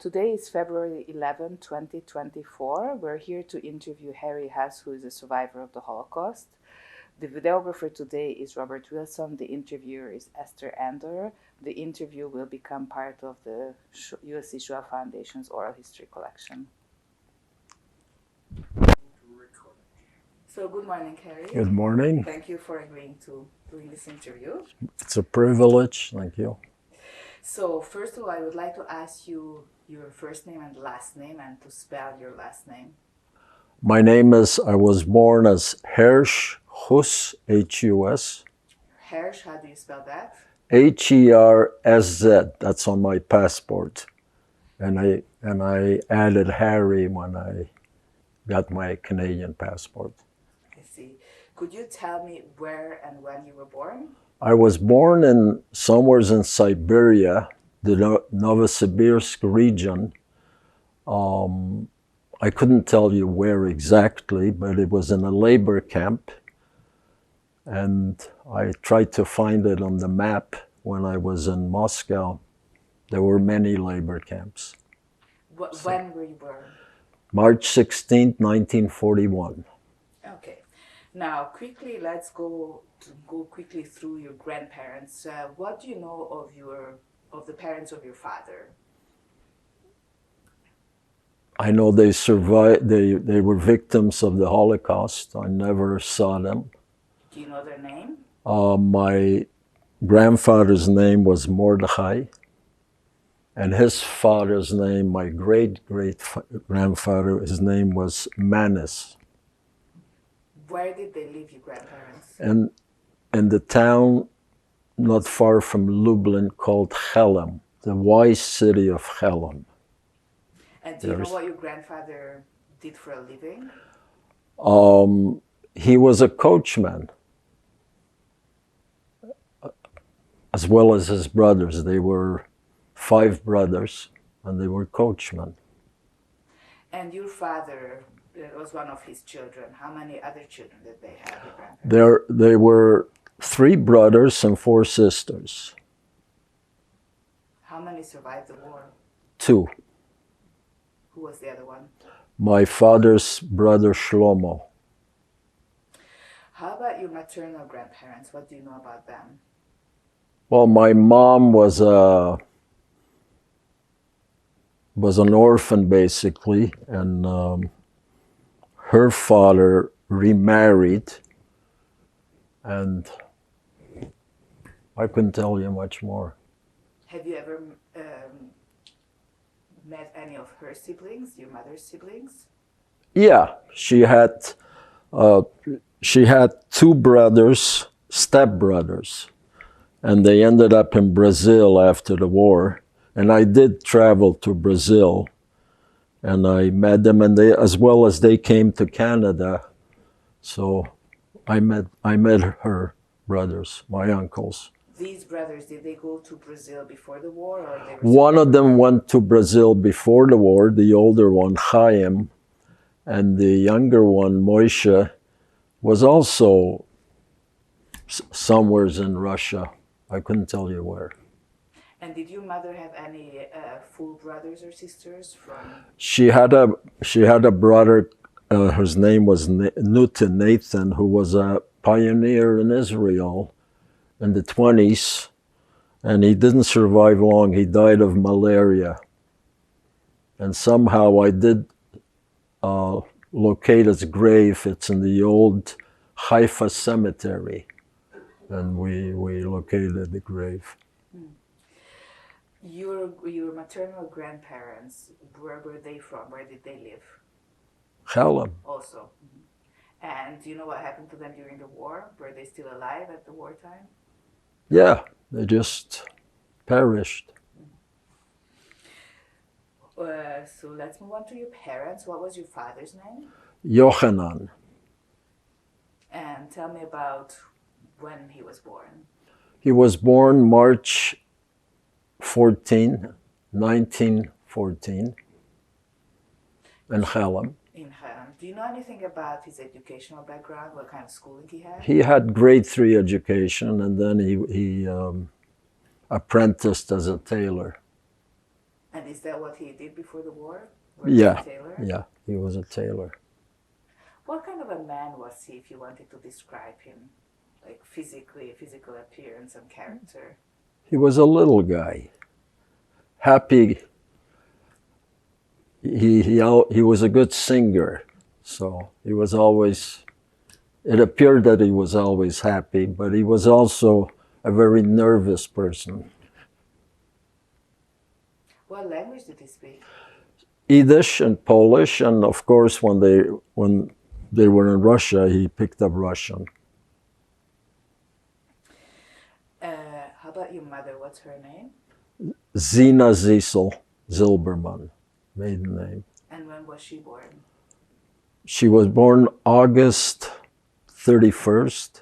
Today is February 11, 2024. We're here to interview Harry Hess, who is a survivor of the Holocaust. The videographer today is Robert Wilson. The interviewer is Esther Andor. The interview will become part of the USC Shoah Foundation's oral history collection. So good morning, Harry. Good morning. Thank you for agreeing to doing this interview. It's a privilege. Thank you. So first of all, I would like to ask you your first name and last name and to spell your last name. My name is, I was born as Hersh Hus, H-U-S. Hersh, how do you spell that? H-E-R-S-Z. That's on my passport. And I added Harry when I got my Canadian passport. I see. Could you tell me where and when you were born? I was born in somewhere in Siberia, the Novosibirsk region. I couldn't tell you where exactly, but it was in a labor camp. And I tried to find it on the map when I was in Moscow. There were many labor camps. When were you born? March 16th, 1941. Okay. Now, quickly, let's go quickly through your grandparents. What do you know of the parents of your father? I know they survived. They were victims of the Holocaust. I never saw them. Do you know their name? My grandfather's name was Mordechai, and his father's name, my great-great-grandfather, his name was Manis. Where did they live, your grandparents? And in the town not far from Lublin called Chelm, the wise city of Chelm. And do you know what your grandfather did for a living? He was a coachman, as well as his brothers. They were 5 brothers, and they were coachmen. And your father was one of his children. How many other children did they have, your grandparents? There were 3 brothers and 4 sisters. How many survived the war? 2. Who was the other one? My father's brother Shlomo. How about your maternal grandparents? What do you know about them? Well, my mom was an orphan, basically, and her father remarried, and I couldn't tell you much more. Have you ever met any of her siblings, your mother's siblings? Yeah, she had 2 brothers, stepbrothers, and they ended up in Brazil after the war. And I did travel to Brazil, and I met them, and they, as well as they came to Canada. So I met her brothers, my uncles. These brothers, did they go to Brazil before the war, or they were? One of them went to Brazil before the war, the older one, Chaim, and the younger one, Moishe, was also somewhere in Russia. I couldn't tell you where. And did your mother have any full brothers or sisters from? She had a brother. His name was Nathan, who was a pioneer in Israel in the 1920s, and he didn't survive long. He died of malaria. And somehow I did locate his grave. It's in the old Haifa cemetery, and we located the grave. Your maternal grandparents, where were they from? Where did they live? Chelm. Also. And do you know what happened to them during the war? Were they still alive at the wartime? Yeah, they just perished. So let's move on to your parents. What was your father's name? Yochanan. And tell me about when he was born. He was born March 1914, in Chelm. In Chelm. Do you know anything about his educational background? What kind of schooling he had? He had grade 3 education, and then he apprenticed as a tailor. And is that what he did before the war? Yeah, tailor? yeah, he was a tailor. What kind of a man was he, if you wanted to describe him? Like physically, physical appearance and character? He was a little guy, happy. He was a good singer, so he was always, it appeared that he was always happy, but he was also a very nervous person. What language did he speak? Yiddish and Polish, and of course when they were in Russia, he picked up Russian. How about your mother? What's her name? Zina Zilberman, maiden name. And when was she born? She was born August 31st,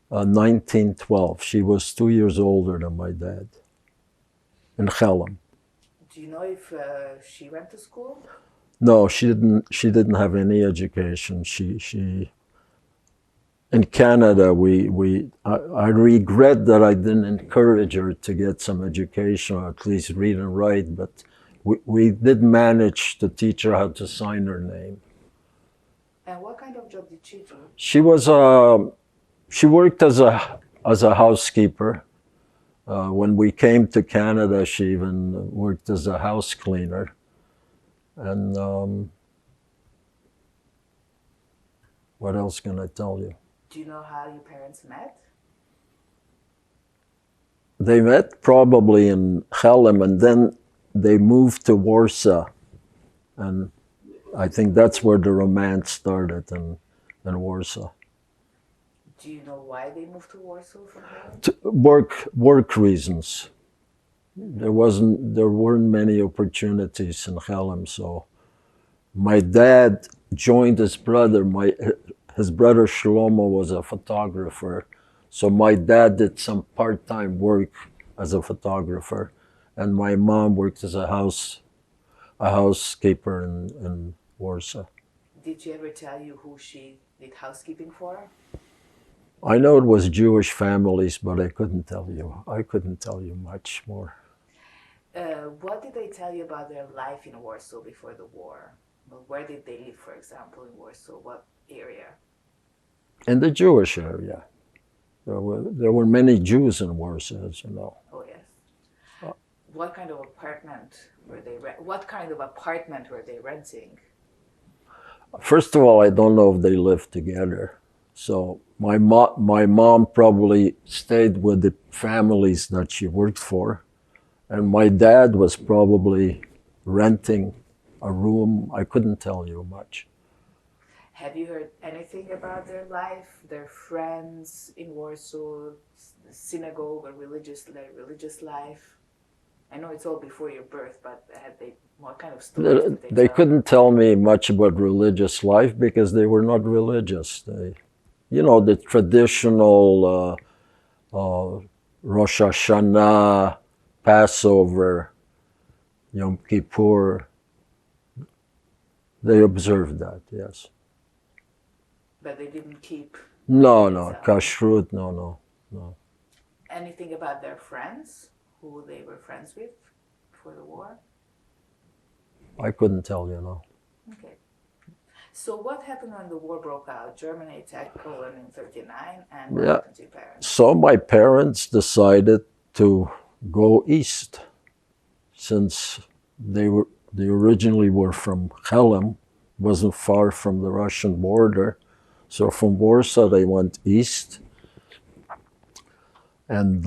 1912. She was 2 years older than my dad, in Chelm. Do you know if she went to school? No, she didn't. She didn't have any education. She in Canada. I regret that I didn't encourage her to get some education, or at least read and write. But we did manage to teach her how to sign her name. And what kind of job did she do? She worked as a housekeeper. When we came to Canada, she even worked as a house cleaner. And what else can I tell you? Do you know how your parents met? They met probably in Chelm, and then they moved to Warsaw. And I think that's where the romance started, in Warsaw. Do you know why they moved to Warsaw from home? Work reasons. There weren't many opportunities in Chelm, so my dad joined his brother. His brother Shlomo was a photographer, so my dad did some part-time work as a photographer, and my mom worked as a housekeeper in Warsaw. Did she ever tell you who she did housekeeping for? I know it was Jewish families, but I couldn't tell you. I couldn't tell you much more. What did they tell you about their life in Warsaw before the war? Well, where did they live, for example, in Warsaw? What area? In the Jewish area. There were many Jews in Warsaw, as you know. Oh yes. What kind of apartment were they? What kind of apartment were they renting? First of all, I don't know if they lived together. So my mom probably stayed with the families that she worked for, and my dad was probably renting a room. I couldn't tell you much. Have you heard anything about their life, their friends in Warsaw, the synagogue, or religious life? I know it's all before your birth, but what kind of stories did They tell? couldn't tell me much about religious life because they were not religious. The traditional Rosh Hashanah, Passover, Yom Kippur, they observed that, yes. But they didn't keep... No, kashrut, no. Anything about their friends, who they were friends with before the war? I couldn't tell you, no. Okay. So what happened when the war broke out? Germany attacked Poland in 1939, and what happened to your parents? So my parents decided to go east, since they originally were from Chelm, wasn't far from the Russian border. So from Warsaw they went east, and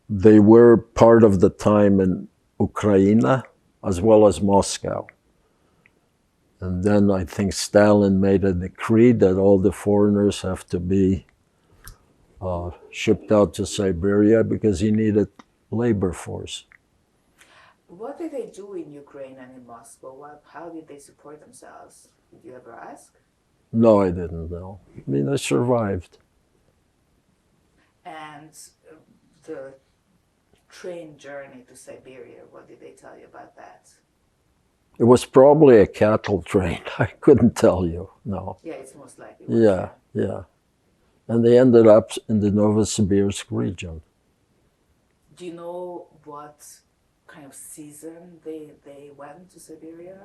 they were part of the time in Ukraine as well as Moscow. And then I think Stalin made a decree that all the foreigners have to be shipped out to Siberia because he needed labor force. What did they do in Ukraine and in Moscow? How did they support themselves? Did you ever ask? No, I didn't know. I mean, I survived. And the train journey to Siberia, what did they tell you about that? It was probably a cattle train. I couldn't tell you, no. Yeah, it's most likely. Yeah. And they ended up in the Novosibirsk region. Do you know what kind of season they went to Siberia?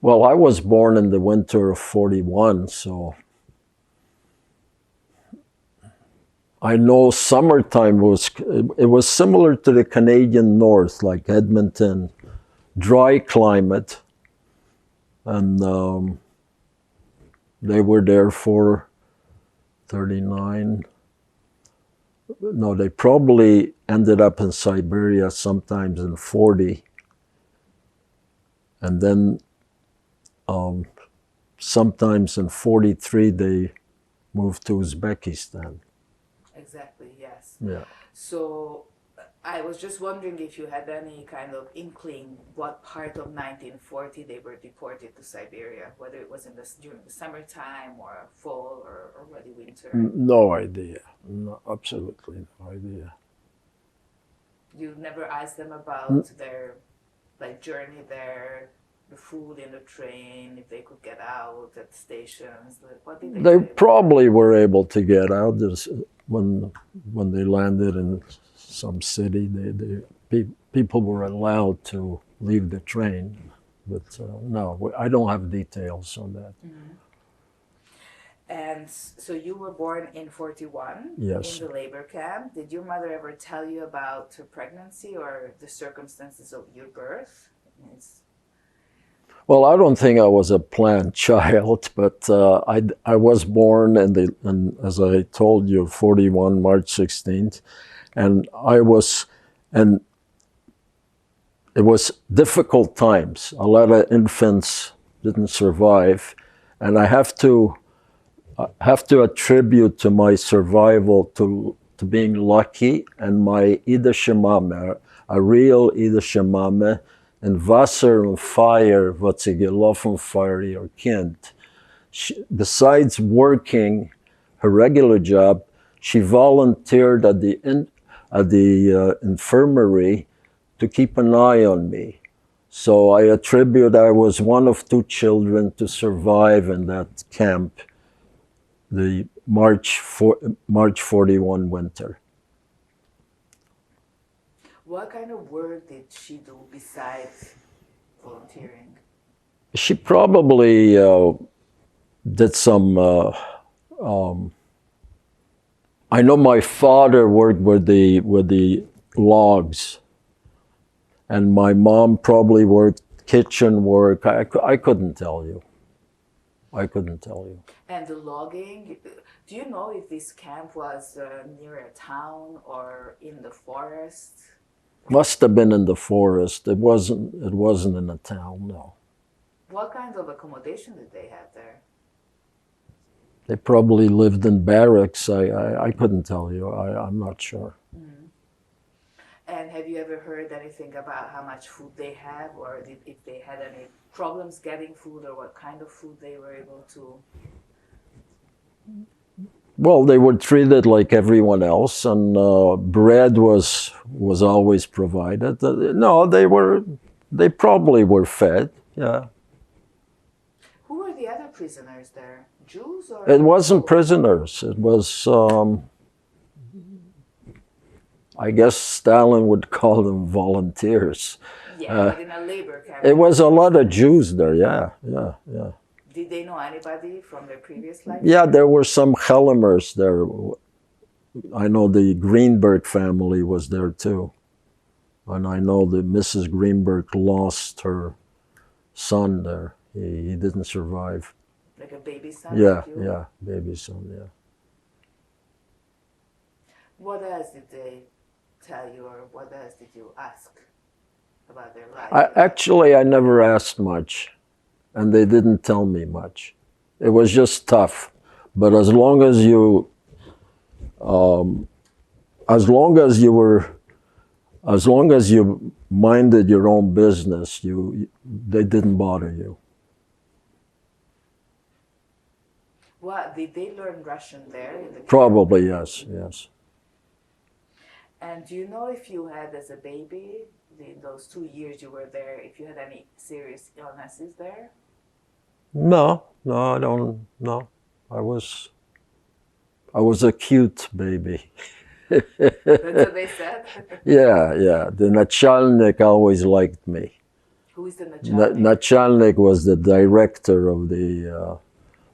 Well, I was born in the winter of 41, so I know summertime it was similar to the Canadian North, like Edmonton, dry climate, and they were there for 39. No, they probably ended up in Siberia sometimes in 40, and then sometimes in 43 they moved to Uzbekistan. Exactly, yes. Yeah. So I was just wondering if you had any kind of inkling what part of 1940 they were deported to Siberia, whether it was during the summertime or fall or early winter. No idea. No, absolutely no idea. You never asked them about their journey there, the food in the train, if they could get out at stations. What did They say? probably were able to get out. When they landed in some city, people were allowed to leave the train. But no, I don't have details on that. Mm-hmm. And so you were born in 41 Yes. in the labor camp. Did your mother ever tell you about her pregnancy or the circumstances of your birth? Well, I don't think I was a planned child, but I was born and as I told you, 41, March 16th, and it was difficult times. A lot of infants didn't survive, and I have to attribute to my survival to being lucky and my ideshemame, a real ideshemame, en Wasser und Feuer, wat sie gelaufen für ihr Kind. Besides working her regular job, she volunteered at the infirmary to keep an eye on me. So I attribute I was one of two children to survive in that camp, the March 41 winter. What kind of work did she do besides volunteering? She probably did some. I know my father worked with the logs, and my mom probably worked kitchen work. I couldn't tell you. I couldn't tell you. And the logging, do you know if this camp was near a town or in the forest? Must have been in the forest. It wasn't in a town, no. What kind of accommodation did they have there? They probably lived in barracks. I couldn't tell you. I'm not sure. Mm. And have you ever heard anything about how much food they have, or if they had any problems getting food, or what kind of food they were able to? Well, they were treated like everyone else, and bread was always provided. No, they probably were fed. Yeah. Who were the other prisoners there? Jews or? It wasn't prisoners. It was. I guess Stalin would call them volunteers. Yeah, but in a labor camp. It was a lot of Jews there. Yeah. Did they know anybody from their previous life? Yeah, there were some Hellemers there. I know the Greenberg family was there too. And I know that Mrs. Greenberg lost her son there. He didn't survive. Like a baby son? Yeah, like you? yeah, baby son, yeah. What else did they tell you, or what else did you ask about their life? Actually, I never asked much, and they didn't tell me much. It was just tough. But as long as you minded your own business, they didn't bother you. What, did they learn Russian there in the camp? Probably, yes. And do you know if you had, as a baby, in those 2 years you were there, if you had any serious illnesses there? No, I don't know. I was a cute baby. That's what they said? Yeah. The Nachalnik always liked me. Who is the Nachalnik? Nachalnik was the director of the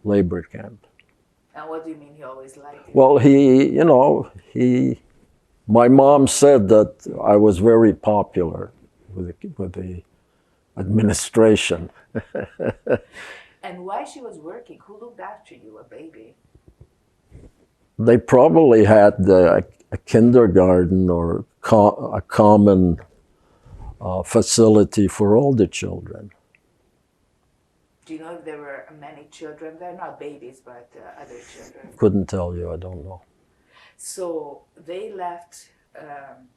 labor camp. And what do you mean he always liked you? Well, my mom said that I was very popular with the administration. And why she was working? Who looked after you, a baby? They probably had a kindergarten or a common facility for all the children. Do you know if there were many children there? Not babies, but other children. Couldn't tell you, I don't know. So they left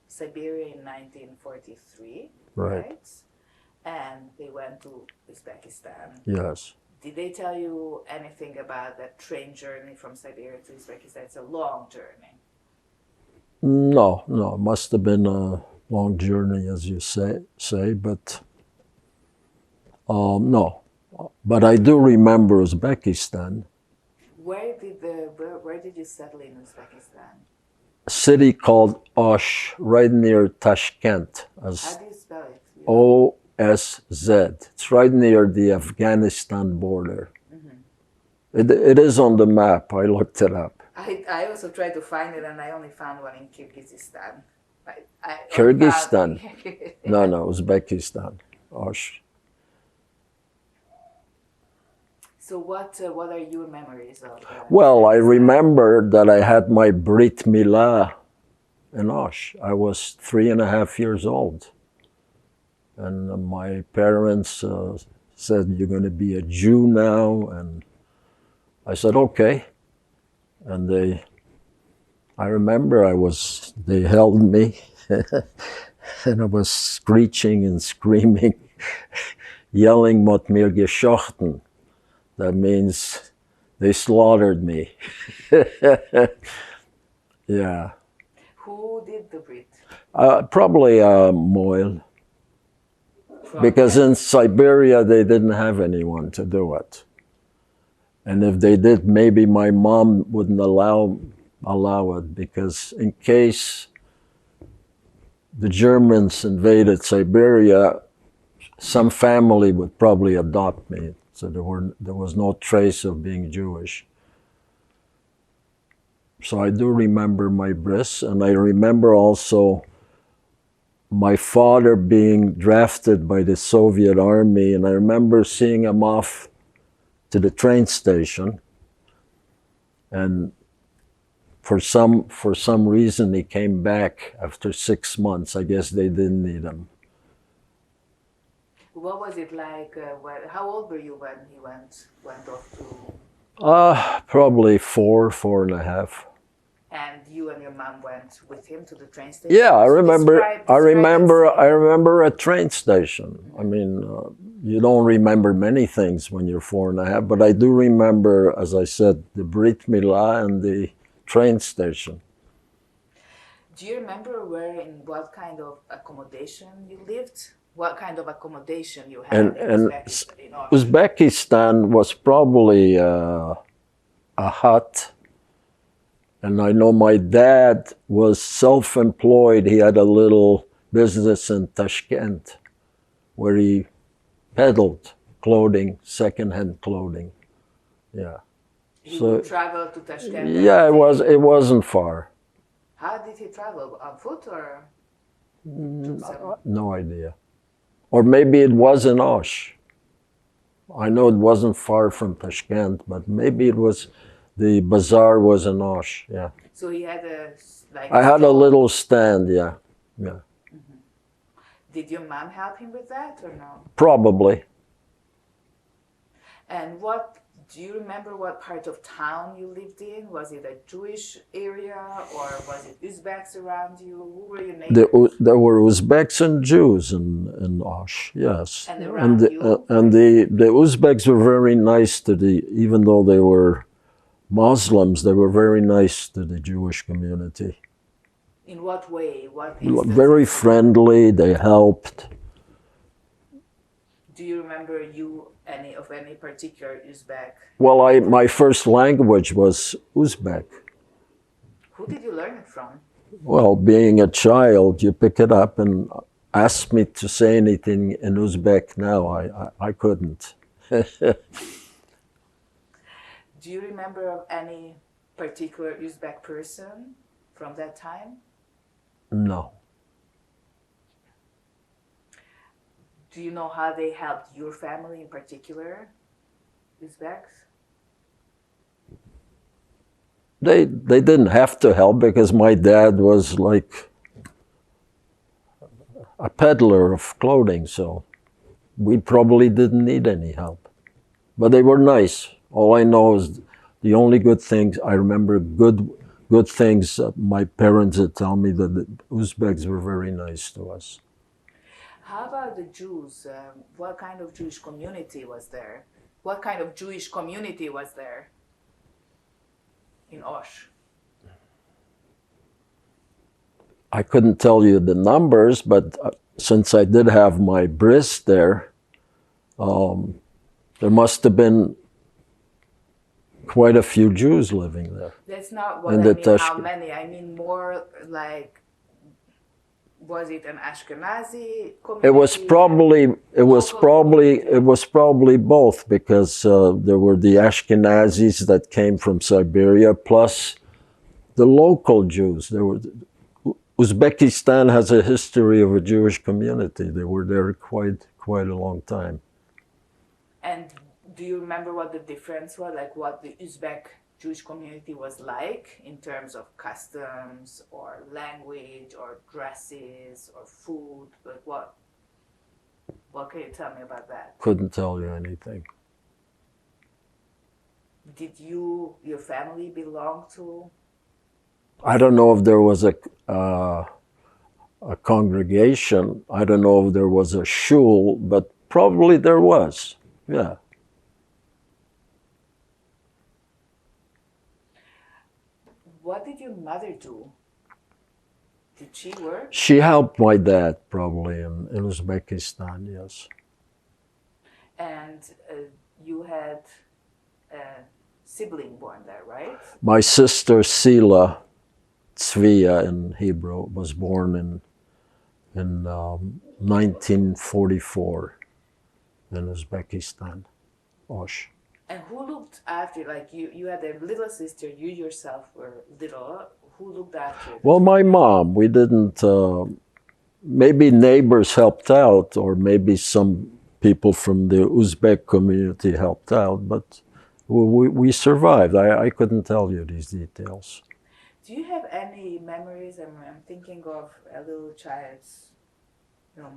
Siberia in 1943, right? And they went to Uzbekistan. Yes. Did they tell you anything about that train journey from Siberia to Uzbekistan? It's a long journey. No, it must have been a long journey, as you say, but no. But I do remember Uzbekistan. Where did you settle in Uzbekistan? A city called Osh, right near Tashkent. How do you spell it? OSZ. It's right near the Afghanistan border. Mm-hmm. It is on the map. I looked it up. I also tried to find it, and I only found one in Kyrgyzstan. Kyrgyzstan? No, Uzbekistan. Osh. So what are your memories of that? Well, I remember that I had my Brit Milah in Osh. I was 3.5 years old. And my parents said, "You're going to be a Jew now." And I said, "Okay." And I remember they held me and I was screeching and screaming, yelling, "Mot mir geschochten." That means they slaughtered me. Yeah. Who did the Brit? Probably Moyle. Because in Siberia, they didn't have anyone to do it. And if they did, maybe my mom wouldn't allow it, because in case the Germans invaded Siberia, some family would probably adopt me. So there was no trace of being Jewish. So I do remember my bris, and I remember also my father being drafted by the Soviet army, and I remember seeing him off to the train station, and for some reason he came back after 6 months. I guess they didn't need him. What was it like? How old were you when he went off to? Probably 4.5. And you and your mom went with him to the train station? Yeah, I remember. Describe I remember a train station. I mean, you don't remember many things when you're 4.5, but I do remember, as I said, the Brit Milah and the train station. Do you remember what kind of accommodation you lived? What kind of accommodation you had in Uzbekistan? Uzbekistan was probably a hut. And I know my dad was self-employed. He had a little business in Tashkent where he peddled clothing, second-hand clothing. Yeah. He would travel to Tashkent? Yeah, it wasn't far. How did he travel? On foot or? No idea. Or maybe it was in Osh. I know it wasn't far from Tashkent, but maybe it was, the bazaar was in Osh, yeah. So he had I had a little stand, yeah. Mm-hmm. Did your mom help him with that or no? Probably. And do you remember what part of town you lived in? Was it a Jewish area or was it Uzbeks around you? Who were your neighbors? There were Uzbeks and Jews in Osh, yes. And around you? And the Uzbeks were very nice even though they were Muslims, they were very nice to the Jewish community. In what way? Very friendly, they helped. Do you remember any particular Uzbek? Well, my first language was Uzbek. Who did you learn it from? Well, being a child, you pick it up and ask me to say anything in Uzbek now. I couldn't. Do you remember of any particular Uzbek person from that time? No. Do you know how they helped your family in particular, Uzbeks? They didn't have to help because my dad was like a peddler of clothing, so we probably didn't need any help. But they were nice. All I know is the only good things I remember, good things. My parents would tell me that the Uzbeks were very nice to us. How about the Jews? What kind of Jewish community was there? What kind of Jewish community was there in Osh? I couldn't tell you the numbers, but since I did have my bris there, there must have been quite a few Jews living there. That's not what I mean, how many. I mean more like, was it an Ashkenazi community? It was probably both, because there were the Ashkenazis that came from Siberia, plus the local Jews. Uzbekistan has a history of a Jewish community. They were there quite a long time. And do you remember what the difference was, like what the Uzbek Jewish community was like in terms of customs or language or dresses or food? Like what can you tell me about that? Couldn't tell you anything. Did your family belong to? I don't know if there was a congregation. I don't know if there was a shul, but probably there was. Yeah. What did your mother do? Did she work? She helped my dad probably in Uzbekistan, yes. And you had a sibling born there, right? My sister Sila, Tzviya in Hebrew, was born in 1944 in Uzbekistan, Osh. And who looked after, like you had a little sister, you yourself were little, who looked after you? Well, my mom, we didn't, maybe neighbors helped out, or maybe some people from the Uzbek community helped out, but we survived. I couldn't tell you these details. Do you have any memories? I'm thinking of a little child's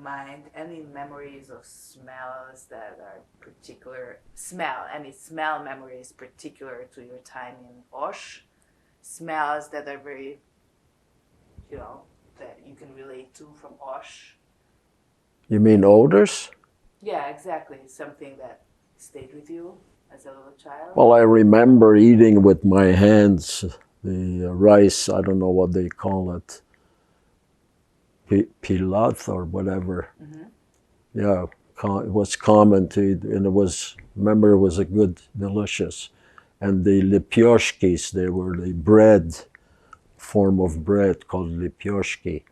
mind, any memories of smells that are particular, any smell memories particular to your time in Osh? Smells that are very, that you can relate to from Osh? You mean odors? Yeah, exactly. Something that stayed with you as a little child? Well, I remember eating with my hands the rice, I don't know what they call it, pilat or whatever. Mm-hmm. Yeah, it was common to eat, and it was a good, delicious. And the lipyoshkis, they were the form of bread called lipyoshki.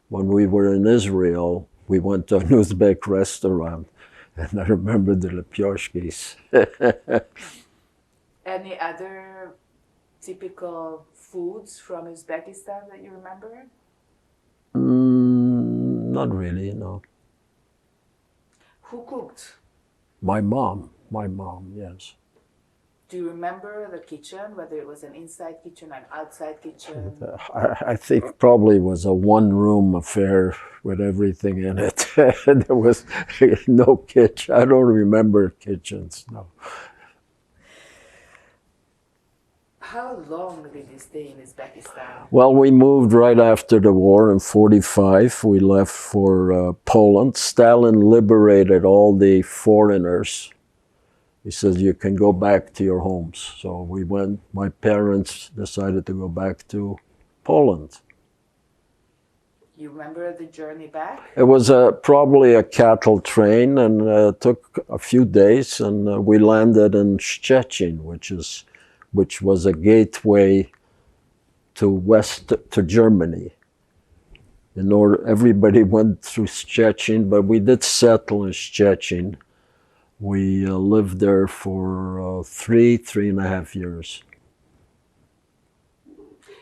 When we were in Israel, we went to an Uzbek restaurant, and I remember the lipyoshkis. Any other typical foods from Uzbekistan that you remember? Not really, no. Who cooked? My mom, yes. Do you remember the kitchen, whether it was an inside kitchen, an outside kitchen? I think probably was a one-room affair with everything in it. There was no kitchen. I don't remember kitchens, no. How long did you stay in Uzbekistan? Well, we moved right after the war in 1945. We left for Poland. Stalin liberated all the foreigners. He says, you can go back to your homes. So we went, my parents decided to go back to Poland. You remember the journey back? It was probably a cattle train, and took a few days, and we landed in Szczecin, which was a gateway to Germany. In order, everybody went through Szczecin, but we did settle in Szczecin. We lived there for 3.5 years.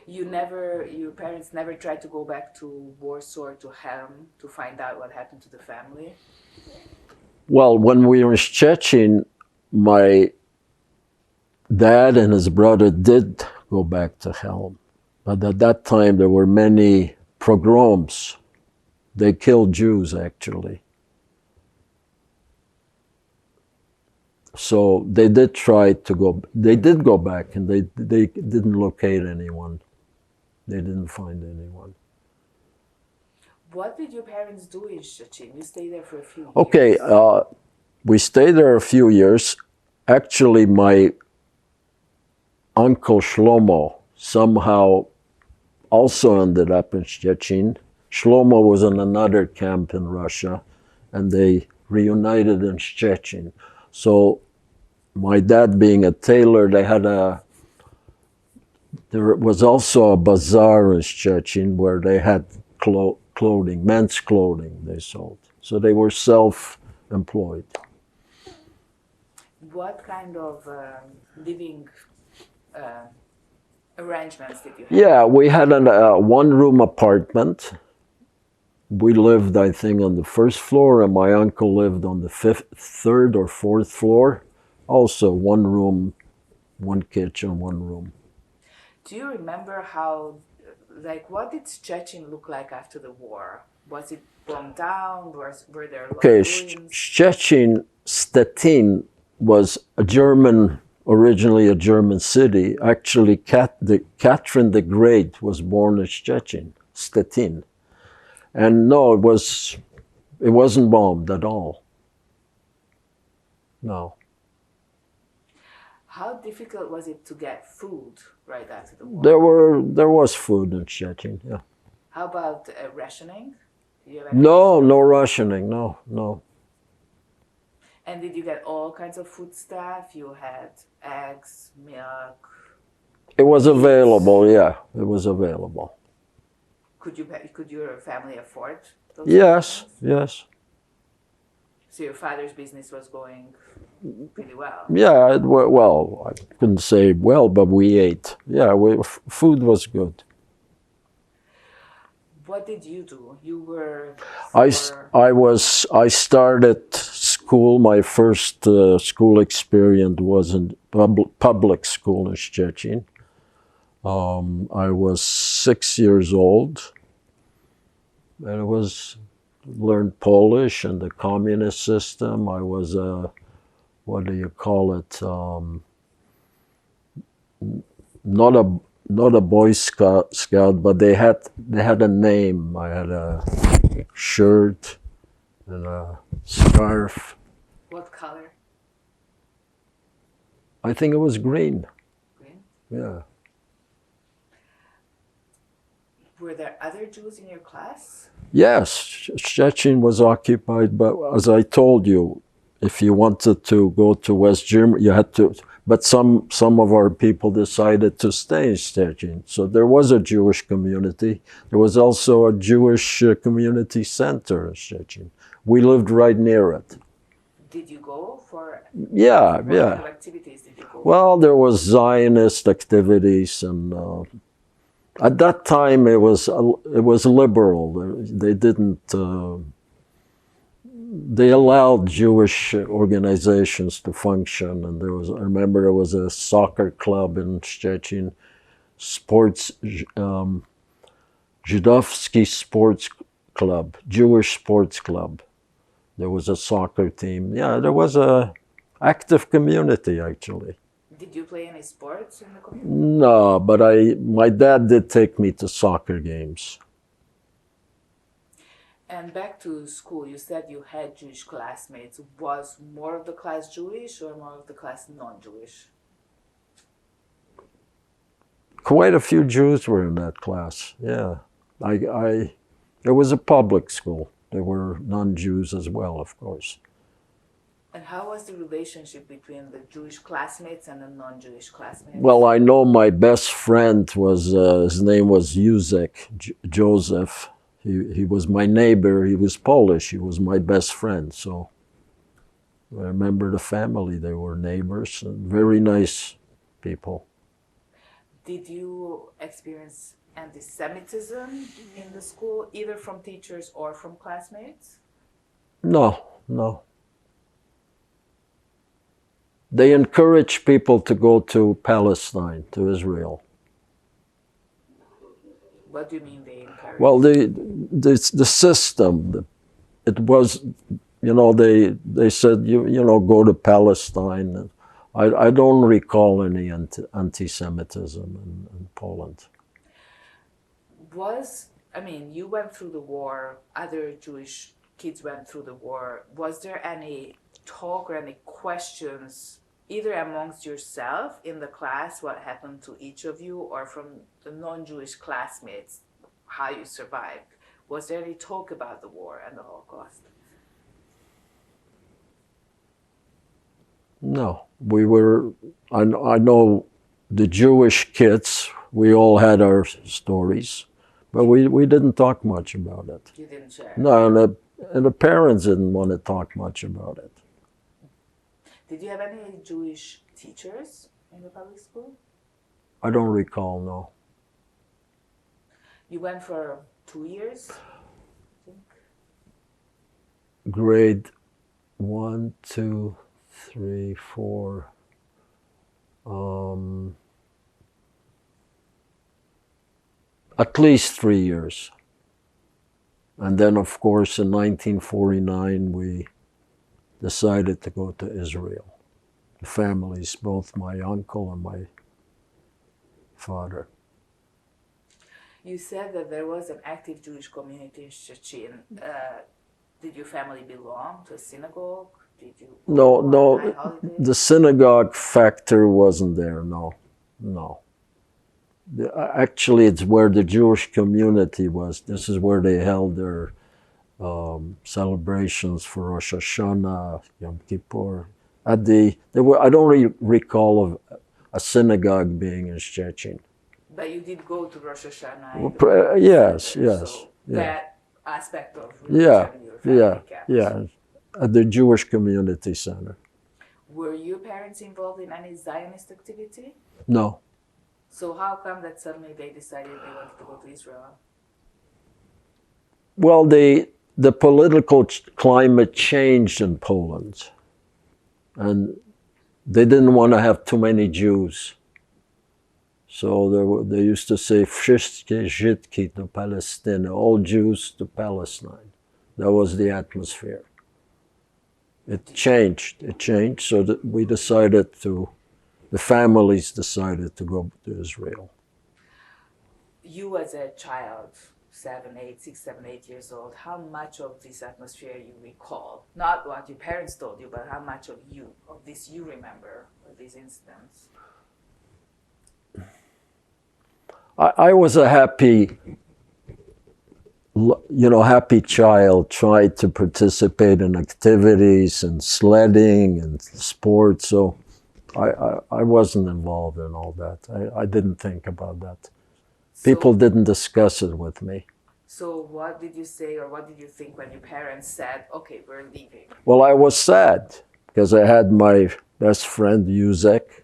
Your parents never tried to go back to Warsaw, to Helm, to find out what happened to the family? Well, when we were in Szczecin, my dad and his brother did go back to Helm. But at that time, there were many pogroms. They killed Jews, actually. So they did try to go, they did go back, and they didn't locate anyone. They didn't find anyone. What did your parents do in Szczecin? You stayed there for a few years. Okay, we stayed there a few years. Actually, my uncle Shlomo somehow also ended up in Szczecin. Shlomo was in another camp in Russia, and they reunited in Szczecin. So my dad being a tailor, there was also a bazaar in Szczecin where they had clothing, men's clothing they sold. So they were self-employed. What kind of living arrangements did you have? Yeah, we had a one-room apartment. We lived, I think, on the first floor, and my uncle lived on the third or fourth floor. Also, one room, one kitchen, one room. Do you remember what did Szczecin look like after the war? Was it bombed down? Were there a lot of ruins? Stettin was originally a German city. Actually, Catherine the Great was born in Stettin. And no, it wasn't bombed at all. No. How difficult was it to get food right after the war? There was food in Szczecin, yeah. How about rationing? No rationing, no. And did you get all kinds of food stuff? You had eggs, milk? It was available, yeah. It was available. Could your family afford those Yes, things? yes. So your father's business was going pretty well? Yeah, well, I couldn't say well, but we ate. Yeah, food was good. What did you do? You were... I started school. My first school experience was in public school in Szczecin. I was 6 years old, and learned Polish and the communist system. I was what do you call it? Not a Boy Scout, but they had a name. I had a shirt and a scarf. What color? I think it was green. Green? Yeah. Were there other Jews in your class? Yes, Szczecin was occupied, but as I told you, if you wanted to go to West Germany, you had to. But some of our people decided to stay in Szczecin. So there was a Jewish community. There was also a Jewish community center in Szczecin. We lived right near it. Did you go for... Yeah. What kind of activities did you go for? Well, there was Zionist activities, and at that time it was liberal. They didn't. They allowed Jewish organizations to function, and I remember there was a soccer club in Szczecin, Żydowski Sports Club, Jewish sports club. There was a soccer team. Yeah, there was a active community, actually. Did you play any sports in the community? No, but my dad did take me to soccer games. And back to school, you said you had Jewish classmates. Was more of the class Jewish or more of the class non-Jewish? Quite a few Jews were in that class, yeah. It was a public school. There were non-Jews as well, of course. And how was the relationship between the Jewish classmates and the non-Jewish classmates? Well, I know my best friend was, his name was Joseph. He was my neighbor. He was Polish. He was my best friend. So I remember the family. They were neighbors and very nice people. Did you experience anti-Semitism in the school, either from teachers or from classmates? No, no. They encourage people to go to Palestine, to Israel. What do you mean they encourage? Well, the system, it was, you know, they said, you know, go to Palestine. I don't recall any anti-Semitism in Poland. I mean, you went through the war, other Jewish kids went through the war. Was there any talk or any questions, either amongst yourself in the class, what happened to each of you, or from the non-Jewish classmates, how you survived? Was there any talk about the war and the Holocaust? No, we were, I know the Jewish kids, we all had our stories, but we didn't talk much about it. You didn't share? No, and the parents didn't want to talk much about it. Did you have any Jewish teachers in the public school? I don't recall, no. You went for 2 years, I think? Grade 1, 2, 3, 4. At least 3 years. And then, of course, in 1949, we decided to go to Israel. The families, both my uncle and my father. You said that there was an active Jewish community in Szczecin. Did your family belong to a synagogue? Did you No, go on high holidays? the synagogue factor wasn't there, no. Actually, it's where the Jewish community was. This is where they held their celebrations for Rosh Hashanah, Yom Kippur. I don't recall of a synagogue being in Szczecin. But you did go to Rosh Hashanah. Yes. So Yeah. that aspect of religion your family kept. Yeah, at the Jewish Community Center. Were your parents involved in any Zionist activity? No. So how come that suddenly they decided they wanted to go to Israel? Well, the political climate changed in Poland, and they didn't want to have too many Jews. So they used to say, "Wszystkie Żydki to Palestine," all Jews to Palestine. That was the atmosphere. It changed, so that we decided the families decided to go to Israel. You as a child, 6, 7, 8 years old, how much of this atmosphere you recall? Not what your parents told you, but how much of this you remember, of these incidents? I was a happy child, tried to participate in activities and sledding and sports, so I wasn't involved in all that. I didn't think about that. People didn't discuss it with me. So what did you say, or what did you think when your parents said, okay, we're leaving? Well, I was sad because I had my best friend, Uzek.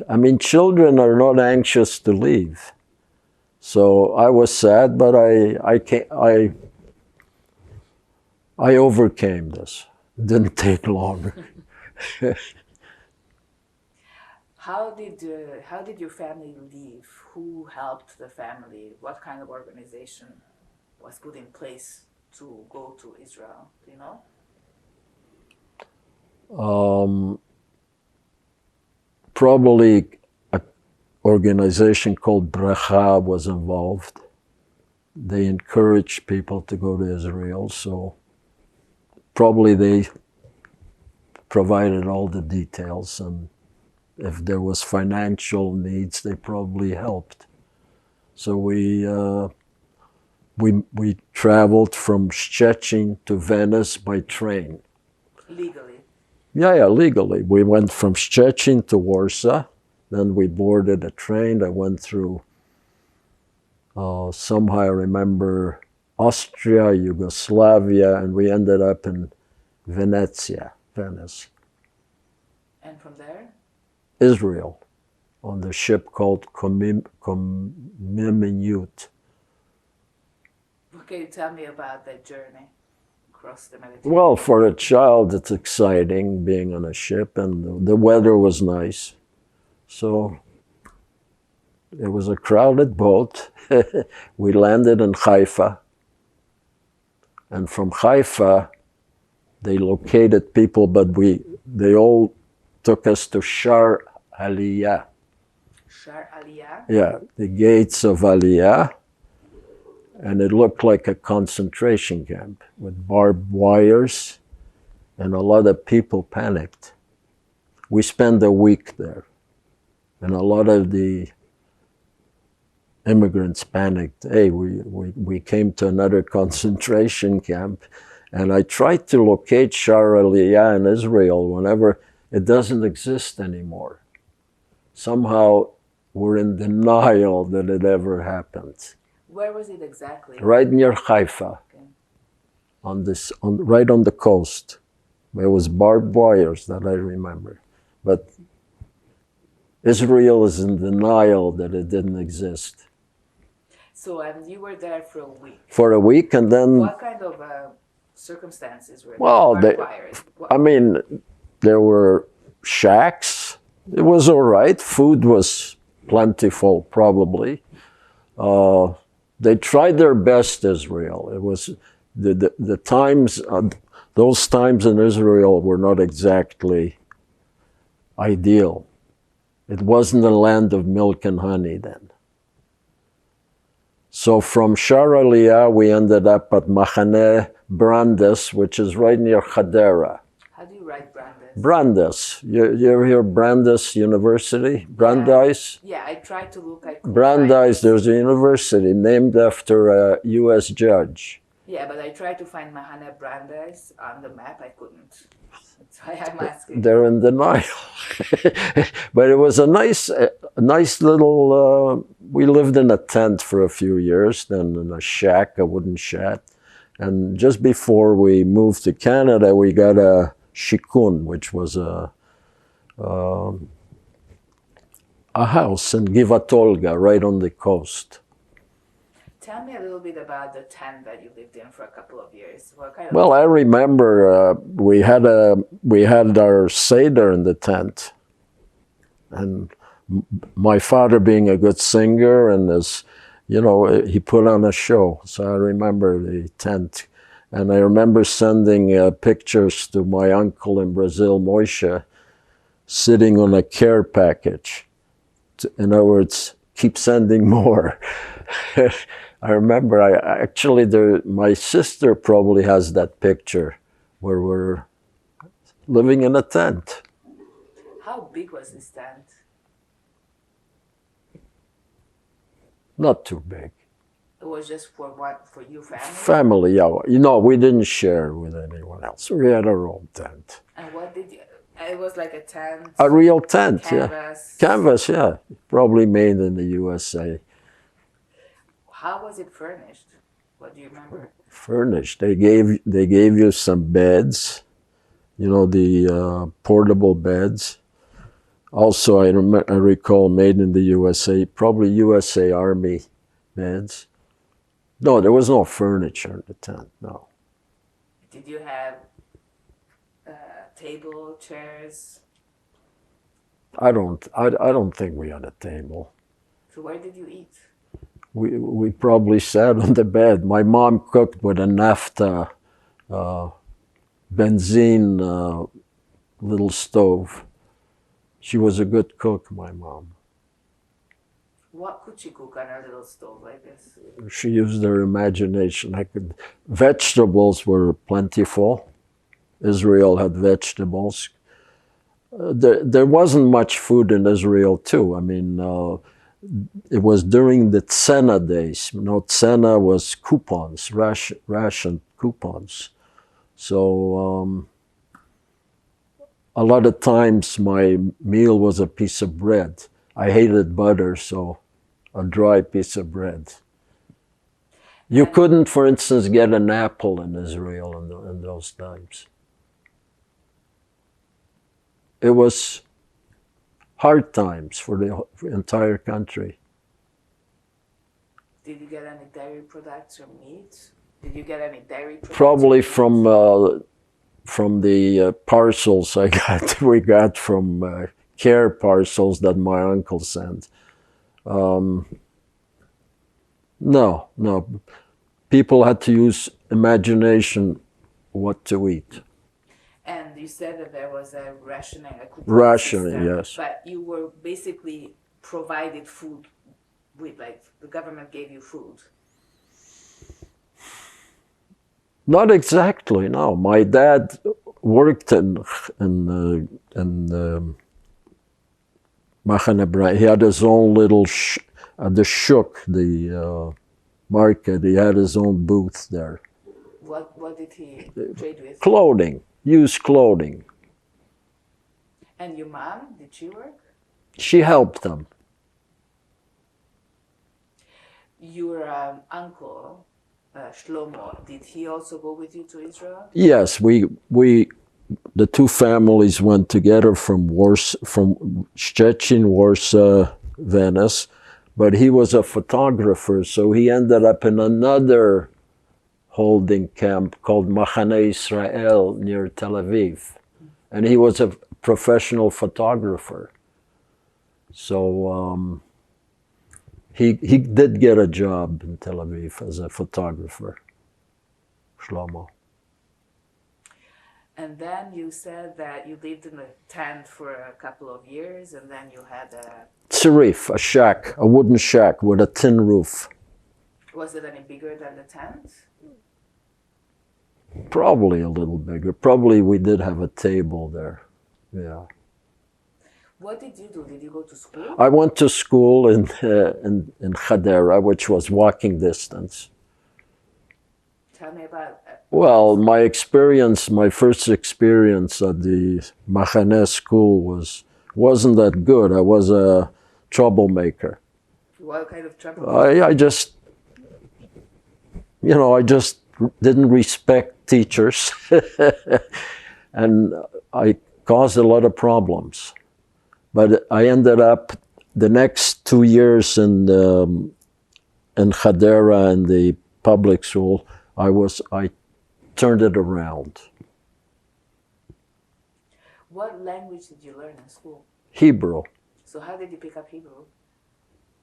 I mean, children are not anxious to leave. So I was sad, but I overcame this. It didn't take long. How did your family leave? Who helped the family? What kind of organization was put in place to go to Israel? Do you know? Probably an organization called Bracha was involved. They encouraged people to go to Israel, so probably they provided all the details, and if there was financial needs, they probably helped. So we traveled from Szczecin to Venice by train. Legally? Yeah, legally. We went from Szczecin to Warsaw. Then we boarded a train that went through, somehow I remember, Austria, Yugoslavia, and we ended up in Venice. And from there? Israel, on the ship called Komiminiut. What can you tell me about that journey across the Mediterranean? Well, for a child, it's exciting being on a ship, and the weather was nice. So it was a crowded boat. We landed in Haifa. And from Haifa, they located people, but they all took us to Shar Aliyah. Shar Aliyah? Yeah, the gates of Aliyah. And it looked like a concentration camp with barbed wires, and a lot of people panicked. We spent a week there, and a lot of the immigrants panicked. Hey, we came to another concentration camp, and I tried to locate Shar Aliyah in Israel whenever it doesn't exist anymore. Somehow we're in denial that it ever happened. Where was it exactly? Right near Haifa, okay. Right on the coast. There was barbed wires that I remember. But Israel is in denial that it didn't exist. So, and you were there for a week? For a week, and then... What kind of circumstances were there? Well, I mean, there were shacks. It was all right. Food was plentiful, probably. They tried their best, Israel. It was the times, those times in Israel were not exactly ideal. It wasn't a land of milk and honey then. So from Shar Aliyah, we ended up at Machane Brandes, which is right near Hadera. How do you write Brandes? Brandes. You ever hear Brandeis University? Brandeis? Yeah, I tried to look. Brandeis, there's a university named after a U.S. judge. Yeah, but I tried to find Mahane Brandeis on the map. I couldn't. That's why I'm asking. They're in denial. But it was a nice little, we lived in a tent for a few years, then in a shack, a wooden shack. And just before we moved to Canada, we got a shikun, which was a house in Givat Olga, right on the coast. Tell me a little bit about the tent that you lived in for a couple of years. What kind of... Well, I remember we had our Seder in the tent, and my father being a good singer, and he put on a show. So I remember the tent, and I remember sending pictures to my uncle in Brazil, Moishe, sitting on a care package. In other words, keep sending more. I remember, my sister probably has that picture where we're living in a tent. How big was this tent? Not too big. It was just for you, family? Family, yeah. We didn't share with anyone else. We had our own tent. And what did you... It was like a tent? A real tent, canvas. Yeah. Canvas, yeah. Probably made in the USA. How was it furnished? What do you remember? Furnished. They gave you some beds, the portable beds. Also, I recall made in the USA, probably USA Army beds. No, there was no furniture in the tent, no. Did you have table, chairs? I don't think we had a table. So where did you eat? We probably sat on the bed. My mom cooked with a naphtha, benzene little stove. She was a good cook, my mom. What could she cook on a little stove like this? She used her imagination. Vegetables were plentiful. Israel had vegetables. There wasn't much food in Israel too. I mean, it was during the Tzena days. Tzena was coupons, ration coupons. So a lot of times my meal was a piece of bread. I hated butter, so a dry piece of bread. You couldn't, for instance, get an apple in Israel in those times. It was hard times for the entire country. Did you get any dairy products or meat? Did you get any dairy products? Probably from the parcels I got, we got from care parcels that my uncle sent. No. People had to use imagination what to eat. And you said that there was a rationing, Rationing, yes. But you were basically provided food with, like, the government gave you food. Not exactly, no. My dad worked in Machane Bra. He had his own little, at the Shuk, the market, he had his own booth there. What did he trade with? Clothing, used clothing. And your mom, did she work? She helped them. Your uncle, Shlomo, did he also go with you to Israel? Yes, the two families went together from Szczecin, Warsaw, Venice, but he was a photographer, so he ended up in another holding camp called Machane Israel near Tel Aviv. And he was a professional photographer. So he did get a job in Tel Aviv as a photographer, Shlomo. And then you said that you lived in a tent for a couple of years, and then you had a... Tzarif, a shack, a wooden shack with a tin roof. Was it any bigger than the tent? Probably a little bigger. Probably we did have a table there, yeah. What did you do? Did you go to school? I went to school in Hadera, which was walking distance. Tell me about... Well, my first experience at the Machane school wasn't that good. I was a troublemaker. What kind of trouble? I just didn't respect teachers, and I caused a lot of problems. But I ended up the next 2 years in Hadera in the public school. I turned it around. What language did you learn in school? Hebrew. So how did you pick up Hebrew?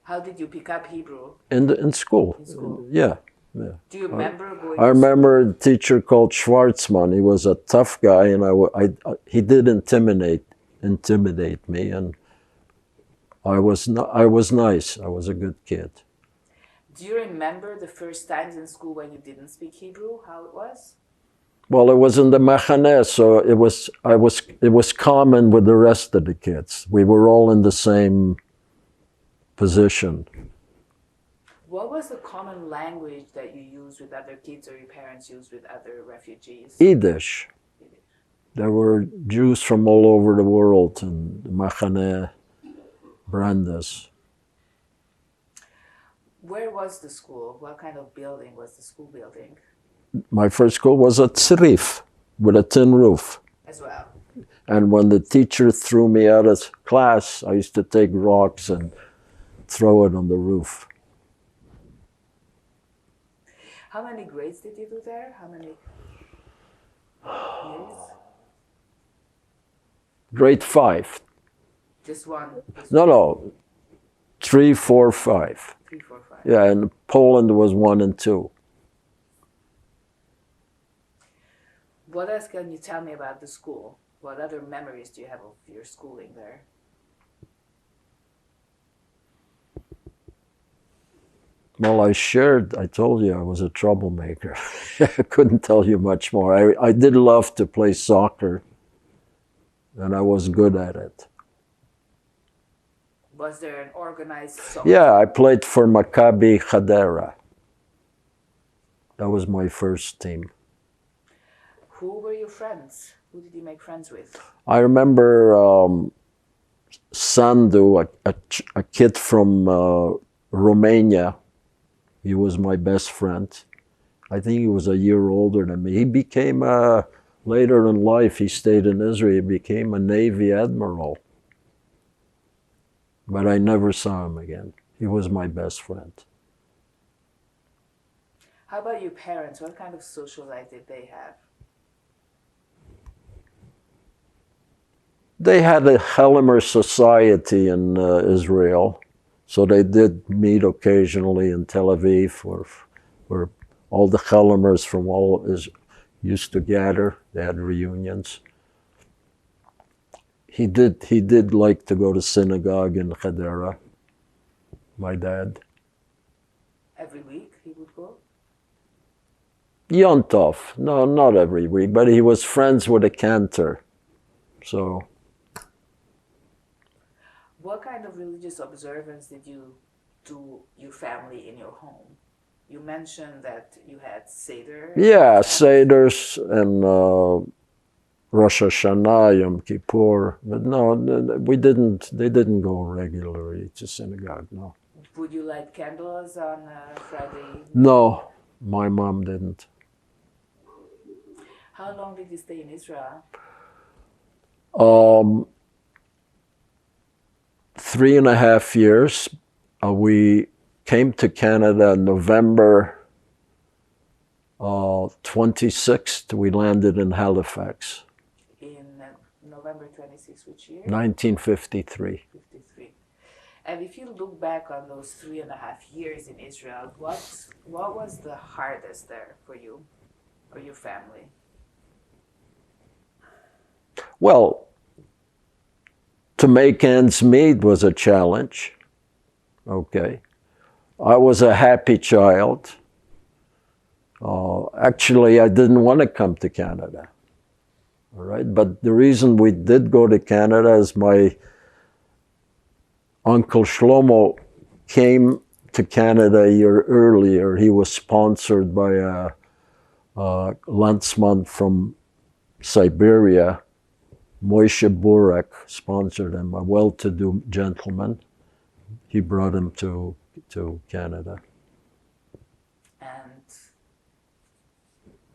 How did you pick up Hebrew? In school. In school? Yeah. Do you remember going I remember a teacher called Schwarzman. He was a tough guy, and he did intimidate me, and I was nice. I was a good kid. Do you remember the first times in school when you didn't speak Hebrew, how it was? Well, it was in the Machane, so it was common with the rest of the kids. We were all in the same position. What was the common language that you used with other kids or your parents used with other refugees? Yiddish. There were Jews from all over the world in Machane, Brandes. Where was the school? What kind of building was the school building? My first school was a tzarif with a tin roof. As well. And when the teacher threw me out of class, I used to take rocks and throw it on the roof. How many grades did you do there? How many years? Grade 5. Just one? No. 3, 4, 5. 3, 4, 5. Yeah, and Poland was 1 and 2. What else can you tell me about the school? What other memories do you have of your schooling there? Well, I told you I was a troublemaker. I couldn't tell you much more. I did love to play soccer, and I was good at it. Was there an organized soccer? Yeah, I played for Maccabi Hadera. That was my first team. Who were your friends? Who did you make friends with? I remember Sandu, a kid from Romania. He was my best friend. I think he was a year older than me. He became, later in life, he stayed in Israel. He became a Navy admiral. But I never saw him again. He was my best friend. How about your parents? What kind of social life did they have? They had a Helemer society in Israel. So they did meet occasionally in Tel Aviv, where all the Chelemers from all used to gather. They had reunions. He did like to go to synagogue in Hadera, my dad. Every week he would go? Yom Tov. No, not every week, but he was friends with a cantor. So. What kind of religious observance did you do your family in your home? You mentioned that you had Seder. Yeah, Seders and Rosh Hashanah, Yom Kippur. But no, we didn't. They didn't go regularly to synagogue. No. Would you light candles on Friday? No, my mom didn't. How long did you stay in Israel? 3.5 years. We came to Canada November 26th. We landed in Halifax. In November 26th, which year? 1953. 53. And if you look back on those 3.5 years in Israel, what was the hardest there for you or your family? Well, to make ends meet was a challenge. Okay. I was a happy child. Actually, I didn't want to come to Canada. All right. But the reason we did go to Canada is my Uncle Shlomo came to Canada a year earlier. He was sponsored by a Landsman from Siberia. Moshe Burak sponsored him, a well-to-do gentleman. He brought him to Canada.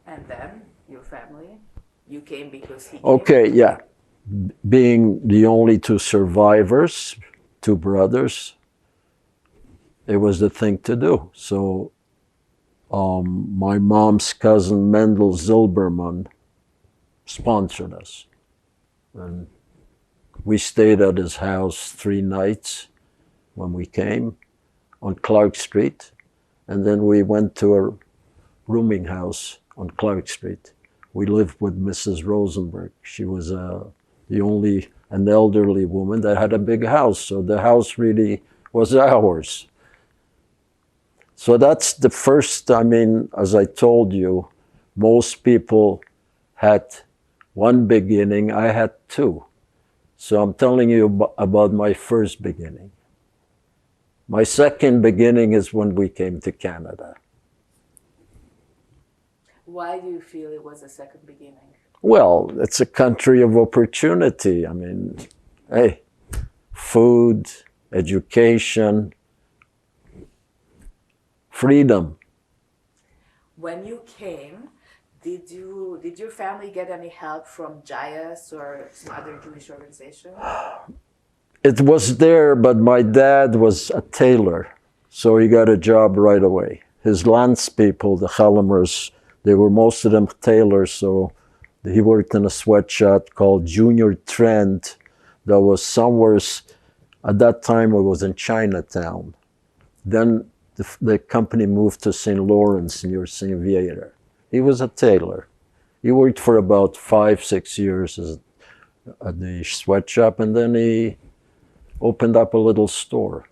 And then your family, you came because he came? Okay, yeah. Being the only two survivors, two brothers, it was the thing to do. So my mom's cousin Mendel Zilberman sponsored us. And we stayed at his house 3 nights when we came on Clark Street. And then we went to a rooming house on Clark Street. We lived with Mrs. Rosenberg. She was an elderly woman that had a big house. So the house really was ours. So that's the first, as I told you, most people had one beginning, I had 2. So I'm telling you about my first beginning. My second beginning is when we came to Canada. Why do you feel it was a second beginning? Well, it's a country of opportunity. Hey, food, education, freedom. When you came, did your family get any help from JIAS or some other Jewish organization? It was there, but my dad was a tailor, so he got a job right away. His landspeople, the Chalamers, they were most of them tailors, so he worked in a sweatshop called Junior Trend that was somewhere, at that time it was in Chinatown. Then the company moved to St. Lawrence near St. Viator. He was a tailor. He worked for about 5-6 years at the sweatshop, and then he opened up a little store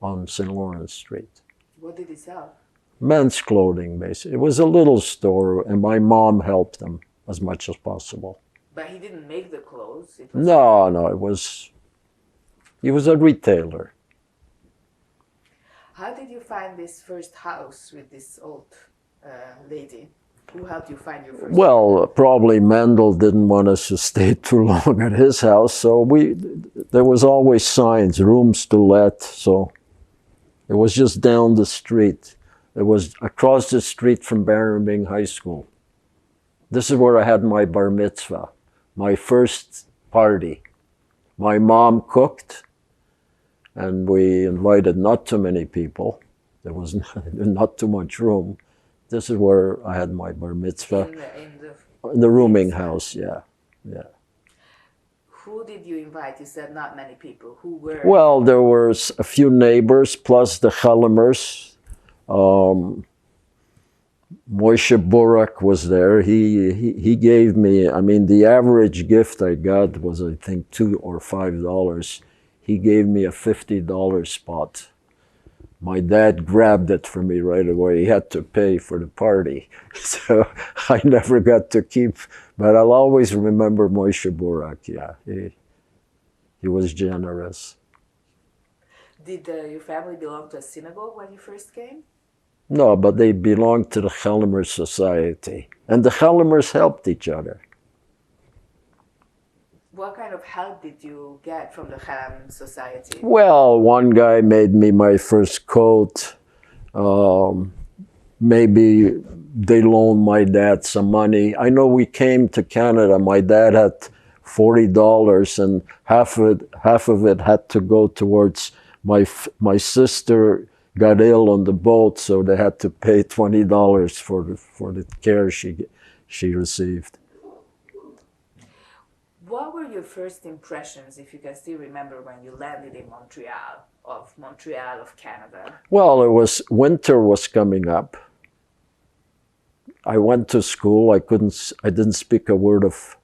on St. Lawrence Street. What did he sell? Men's clothing, basically. It was a little store, and my mom helped him as much as possible. But he didn't make the clothes? No, he was a retailer. How did you find this first house with this old lady? Who helped you find your first Well, probably Mendel didn't want us to stay too long at his house, so there was always signs, rooms to let, so it was just down the street. It was across the street from Barrambing High School. This is where I had my bar mitzvah, my first party. My mom cooked, and we invited not too many people. There was not too much room. This is where I had my bar mitzvah. In the rooming house, yeah. Who did you invite? You said not many people. Who were? Well, there was a few neighbors, plus the Chelemers. Moshe Burak was there. He gave me, I mean, the average gift I got was, I think, $2 or $5. He gave me a $50 spot. My dad grabbed it for me right away. He had to pay for the party. So I never got to keep, but I'll always remember Moshe Burak, yeah. He was generous. Did your family belong to a synagogue when you first came? No, but they belonged to the Chelemer Society. And the Chelemers helped each other. What kind of help did you get from the Chelem Society? Well, one guy made me my first coat. Maybe they loaned my dad some money. I know we came to Canada. My dad had $40, and half of it had to go towards my sister got ill on the boat, so they had to pay $20 for the care she received. What were your first impressions, if you can still remember, when you landed in Montreal of Canada? Well, winter was coming up. I went to school. I didn't speak a word of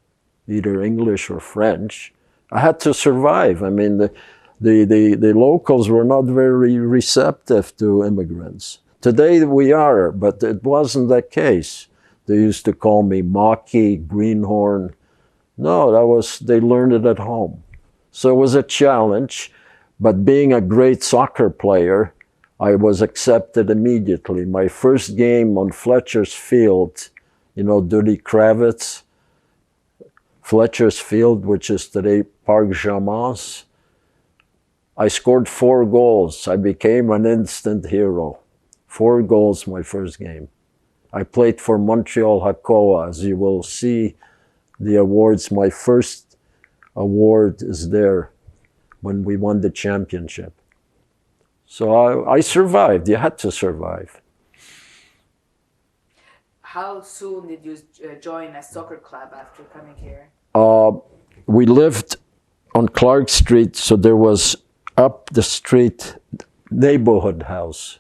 either English or French. I had to survive. I mean, the locals were not very receptive to immigrants. Today we are, but it wasn't the case. They used to call me Maki, Greenhorn. No, they learned it at home. So it was a challenge, but being a great soccer player, I was accepted immediately. My first game on Fletcher's Field, you know, Duddy Kravitz, Fletcher's Field, which is today Parc Jamans. I scored 4 goals. I became an instant hero. 4 goals my first game. I played for Montreal Hakoah. As you will see, the awards, my first award is there when we won the championship. So I survived. You had to survive. How soon did you join a soccer club after coming here? We lived on Clark Street, so there was up the street neighborhood house.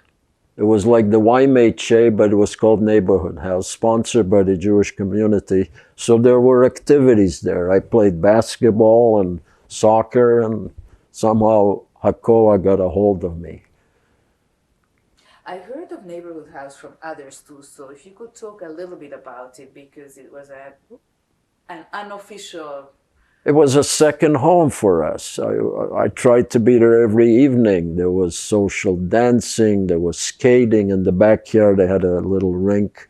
It was like the YMHA, but it was called Neighborhood House, sponsored by the Jewish community. So there were activities there. I played basketball and soccer, and somehow Hakoah got a hold of me. I heard of Neighborhood House from others too, so if you could talk a little bit about it, because it was an unofficial... It was a second home for us. I tried to be there every evening. There was social dancing, there was skating in the backyard. They had a little rink.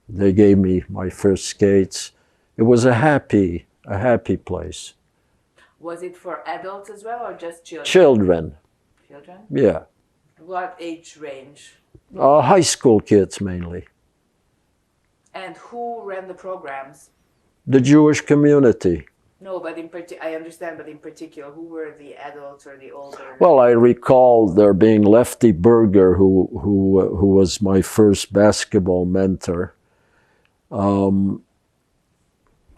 They gave me my first skates. It was a happy place. Was it for adults as well, or just children? Children. Children? Yeah. What age range? High school kids mainly. And who ran the programs? The Jewish community. No, but I understand, but in particular, who were the adults or the older? Well, I recall there being Lefty Berger, who was my first basketball mentor. I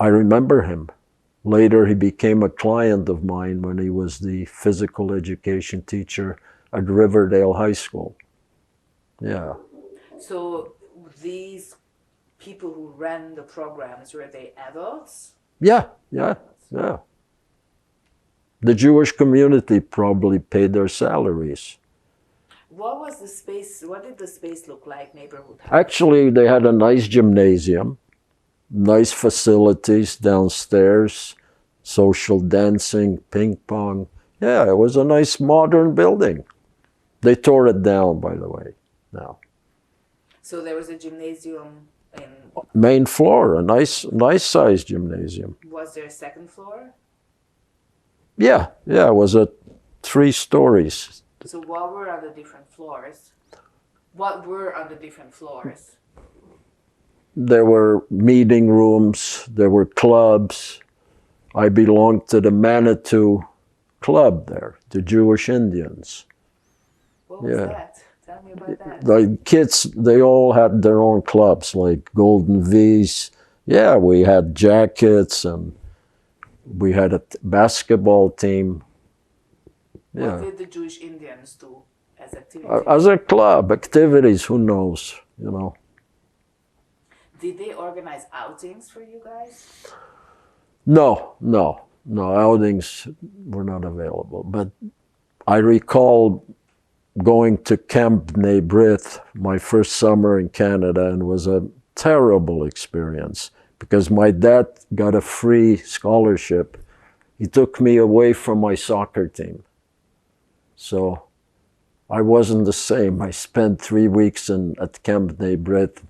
remember him. Later, he became a client of mine when he was the physical education teacher at Riverdale High School. Yeah. So these people who ran the programs, were they adults? Yeah. The Jewish community probably paid their salaries. What was the space? What did the space look like, Neighborhood House? Actually, they had a nice gymnasium, nice facilities downstairs, social dancing, ping pong. Yeah, it was a nice modern building. They tore it down, by the way, now. So there was a gymnasium in Main floor, a nice sized gymnasium. Was there a second floor? Yeah, it was 3 stories. So what were on the different floors? What were on the different floors? There were meeting rooms, there were clubs. I belonged to the Manitou Club there, the Jewish Indians. What was that? Tell me about that. The kids, they all had their own clubs, like Golden V's. Yeah, we had jackets and we had a basketball team. Yeah. What did the Jewish Indians do as activities? As a club, activities, who knows, you know. Did they organize outings for you guys? No, outings were not available. But I recall going to Camp B'nai B'rith my first summer in Canada, and it was a terrible experience because my dad got a free scholarship. He took me away from my soccer team. So I wasn't the same. I spent 3 weeks at Camp B'nai B'rith.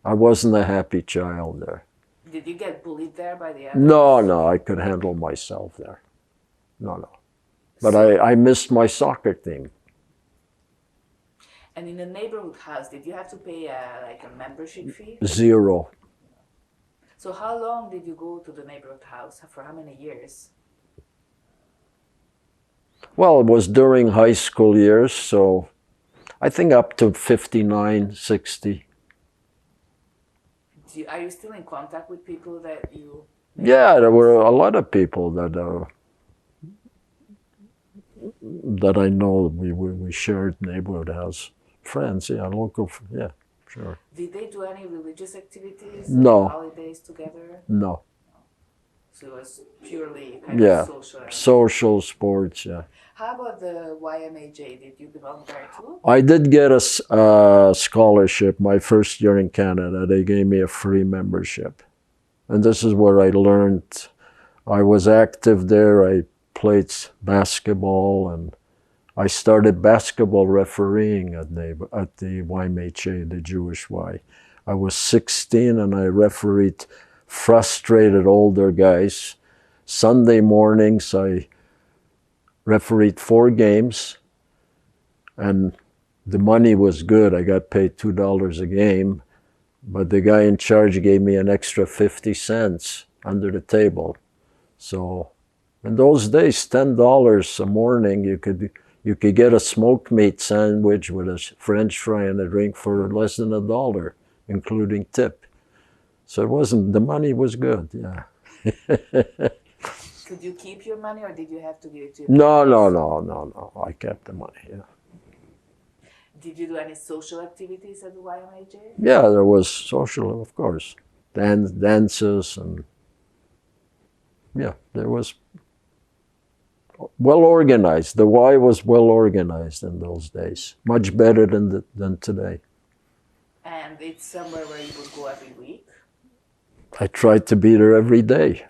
I wasn't a happy child there. Did you get bullied there by the others? No, I could handle myself there. No. But I missed my soccer team. And in the neighborhood house, did you have to pay like a membership fee? 0. So how long did you go to the neighborhood house? For how many years? Well, it was during high school years, so I think up to 59, 60. Are you still in contact with people that you... Yeah, there were a lot of people that I know. We shared neighborhood house. Friends, yeah, local, yeah, sure. Did they do any religious activities? No. Holidays together? No. So it was purely kind of social. Social sports, yeah. How about the YMAJ? Did you belong there too? I did get a scholarship my first year in Canada. They gave me a free membership. And this is where I learned. I was active there. I played basketball, and I started basketball refereeing at the YMHA, the Jewish Y. I was 16 and I refereed frustrated older guys. Sunday mornings I refereed 4 games, and the money was good. I got paid $2 a game, but the guy in charge gave me an extra 50 cents under the table. So in those days, $10 a morning, you could get a smoked meat sandwich with a French fry and a drink for less than $1, including tip. So it wasn't, the money was good, yeah. Could you keep your money, or did you have to give it to your No. I kept the money, yeah. Did you do any social activities at the YMAJ? Yeah, there was social, of course. Dances, and yeah, there was well organized. The Y was well organized in those days, much better than today. And it's somewhere where you would go every week? I tried to be there every day.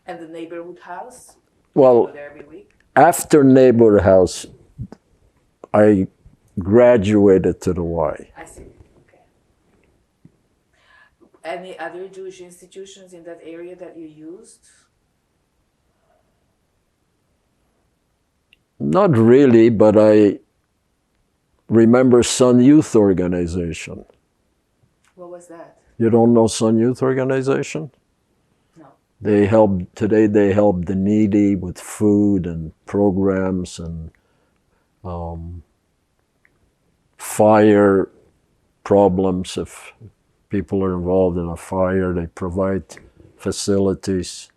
And the neighborhood house? Well, Go there every week? After neighborhood house, I graduated to the Y. I see. Okay. Any other Jewish institutions in that area that you used? Not really, but I remember Sun Youth Organization. What was that? You don't know Sun Youth Organization? No. They help the needy with food and programs and fire problems. If people are involved in a fire, they provide facilities.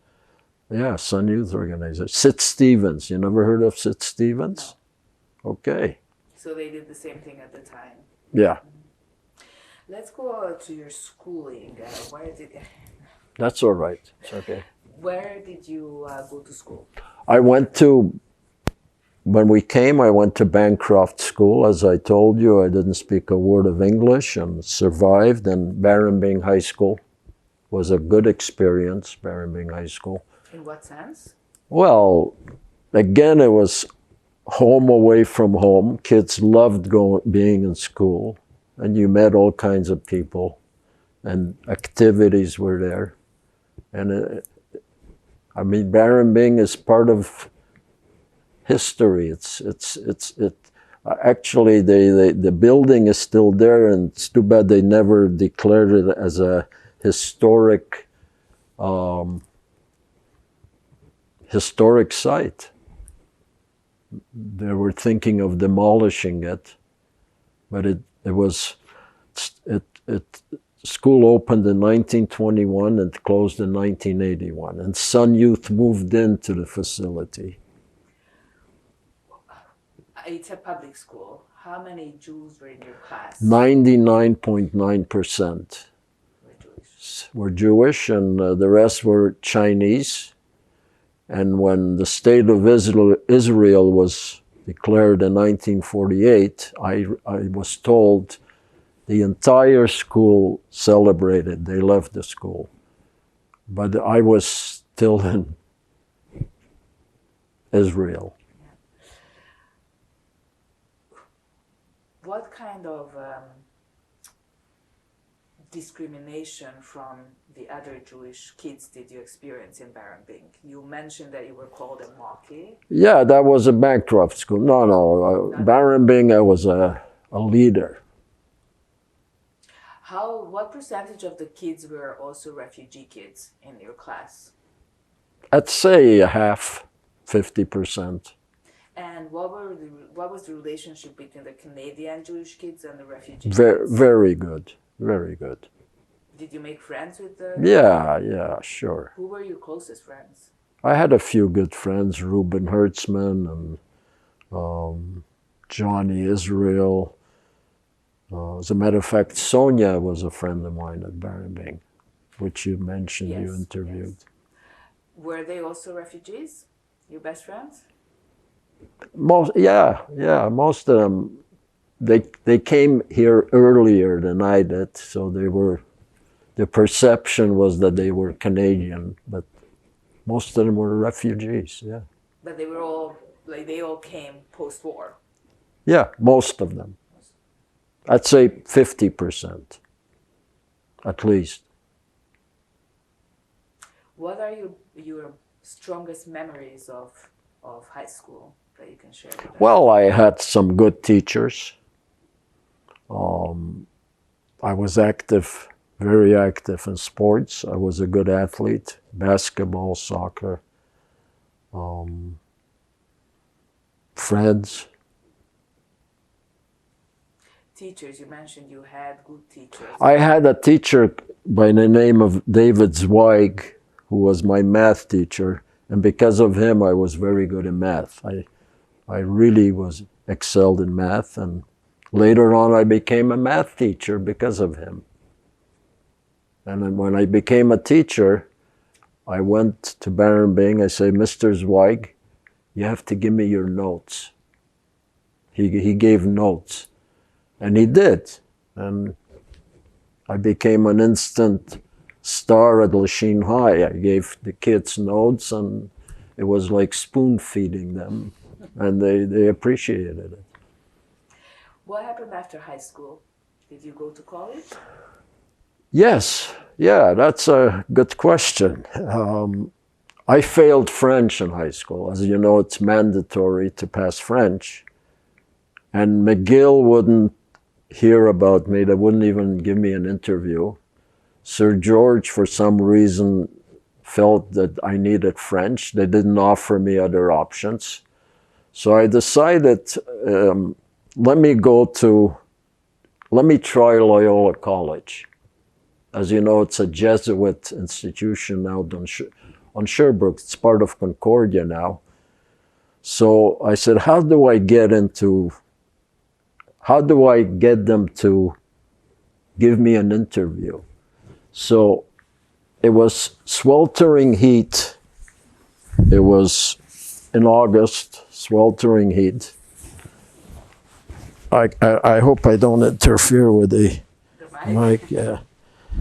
Yeah, Sun Youth Organization. Sid Stevens. You never heard of Sid Stevens? No. Okay. So they did the same thing at the time. Yeah. Let's go to your schooling. That's all right. It's okay. Where did you go to school? When we came, I went to Bancroft School. As I told you, I didn't speak a word of English and survived. And Barrenbing High School was a good experience, Barrenbing High School. In what sense? Well, again, it was home away from home. Kids loved being in school. and you met all kinds of people, and activities were there. And I mean, Barambing is part of history. Actually, the building is still there, and it's too bad they never declared it as a historic site. They were thinking of demolishing it, but school opened in 1921 and closed in 1981, and Sun Youth moved into the facility. It's a public school. How many Jews were in your class? 99.9% were Jewish, and the rest were Chinese. And when the state of Israel was declared in 1948, I was told the entire school celebrated. They left the school. But I was still in Israel. What kind of discrimination from the other Jewish kids did you experience in Barambing? You mentioned that you were called a Maki. Yeah, that was a bankrupt school. No. Barambing, I was a leader. What percentage of the kids were also refugee kids in your class? I'd say half, 50%. And what was the relationship between the Canadian Jewish kids and the refugee kids? Very good, very good. Did you make friends with the... Yeah, sure. Who were your closest friends? I had a few good friends, Reuben Hertzman and Johnny Israel. As a matter of fact, Sonia was a friend of mine at Barambing, which you mentioned, yes, you interviewed. Yes. Were they also refugees, your best friends? Most of them, they came here earlier than I did, so the perception was that they were Canadian, but most of them were refugees, yeah. But they were all, they all came post-war? Yeah, most of them. I'd say 50%, at least. What are your strongest memories of high school that you can share with us? Well, I had some good teachers. I was active, very active in sports. I was a good athlete, basketball, soccer, friends. Teachers, you mentioned you had good teachers. I had a teacher by the name of David Zweig, who was my math teacher, and because of him I was very good in math. I really was excelled in math, and later on I became a math teacher because of him. And then when I became a teacher, I went to Barambing. I said, Mr. Zweig, you have to give me your notes. He gave notes. And he did. And I became an instant star at Lachine High. I gave the kids notes, and it was like spoon feeding them. And they appreciated it. What happened after high school? Did you go to college? Yes. Yeah, that's a good question. I failed French in high school. As you know, it's mandatory to pass French. And McGill wouldn't hear about me. They wouldn't even give me an interview. Sir George, for some reason, felt that I needed French. They didn't offer me other options. So I decided, let me try Loyola College. As you know, it's a Jesuit institution out on Sherbrooke. It's part of Concordia now. So I said, how do I get them to give me an interview? So it was sweltering heat. It was in August, sweltering heat. I hope I don't interfere with the mic. Yeah.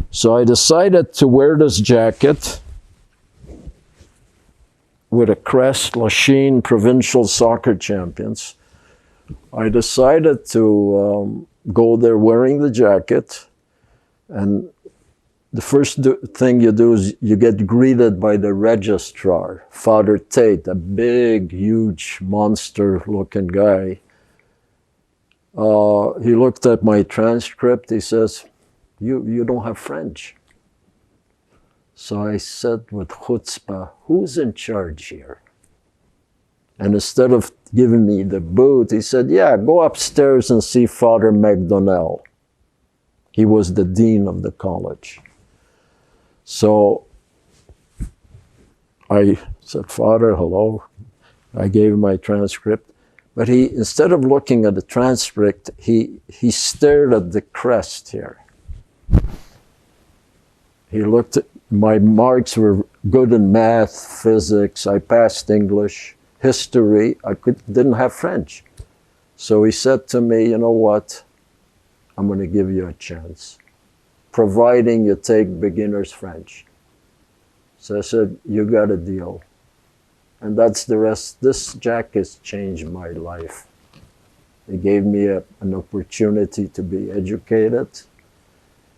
So I decided to wear this jacket with a crest, Lachine Provincial Soccer Champions. I decided to go there wearing the jacket, and the first thing you do is you get greeted by the registrar, Father Tate, a big, huge, monster-looking guy. He looked at my transcript. He says, you don't have French. So I said with chutzpah, who's in charge here? And instead of giving me the boot, he said, yeah, go upstairs and see Father McDonnell. He was the dean of the college. So I said, Father, hello. I gave him my transcript. But he, instead of looking at the transcript, he stared at the crest here. He looked at, my marks were good in math, physics, I passed English, history, didn't have French. So he said to me, you know what, I'm going to give you a chance, providing you take beginner's French. So I said, you got a deal. And that's the rest. This jacket changed my life. It gave me an opportunity to be educated.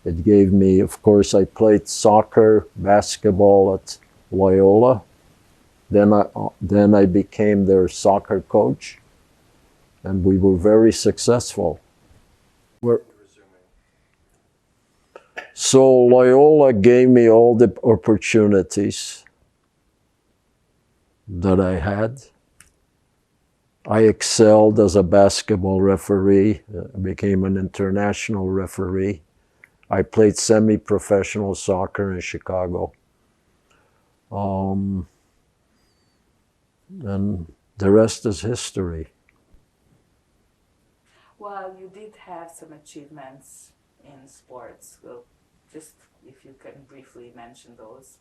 It gave me, of course, I played soccer, basketball at Loyola. Then I became their soccer coach, and we were very successful. So Loyola gave me all the opportunities that I had. I excelled as a basketball referee, became an international referee. I played semi-professional soccer in Chicago. And the rest is history. Well, you did have some achievements in sports. Well, just if you can briefly mention those,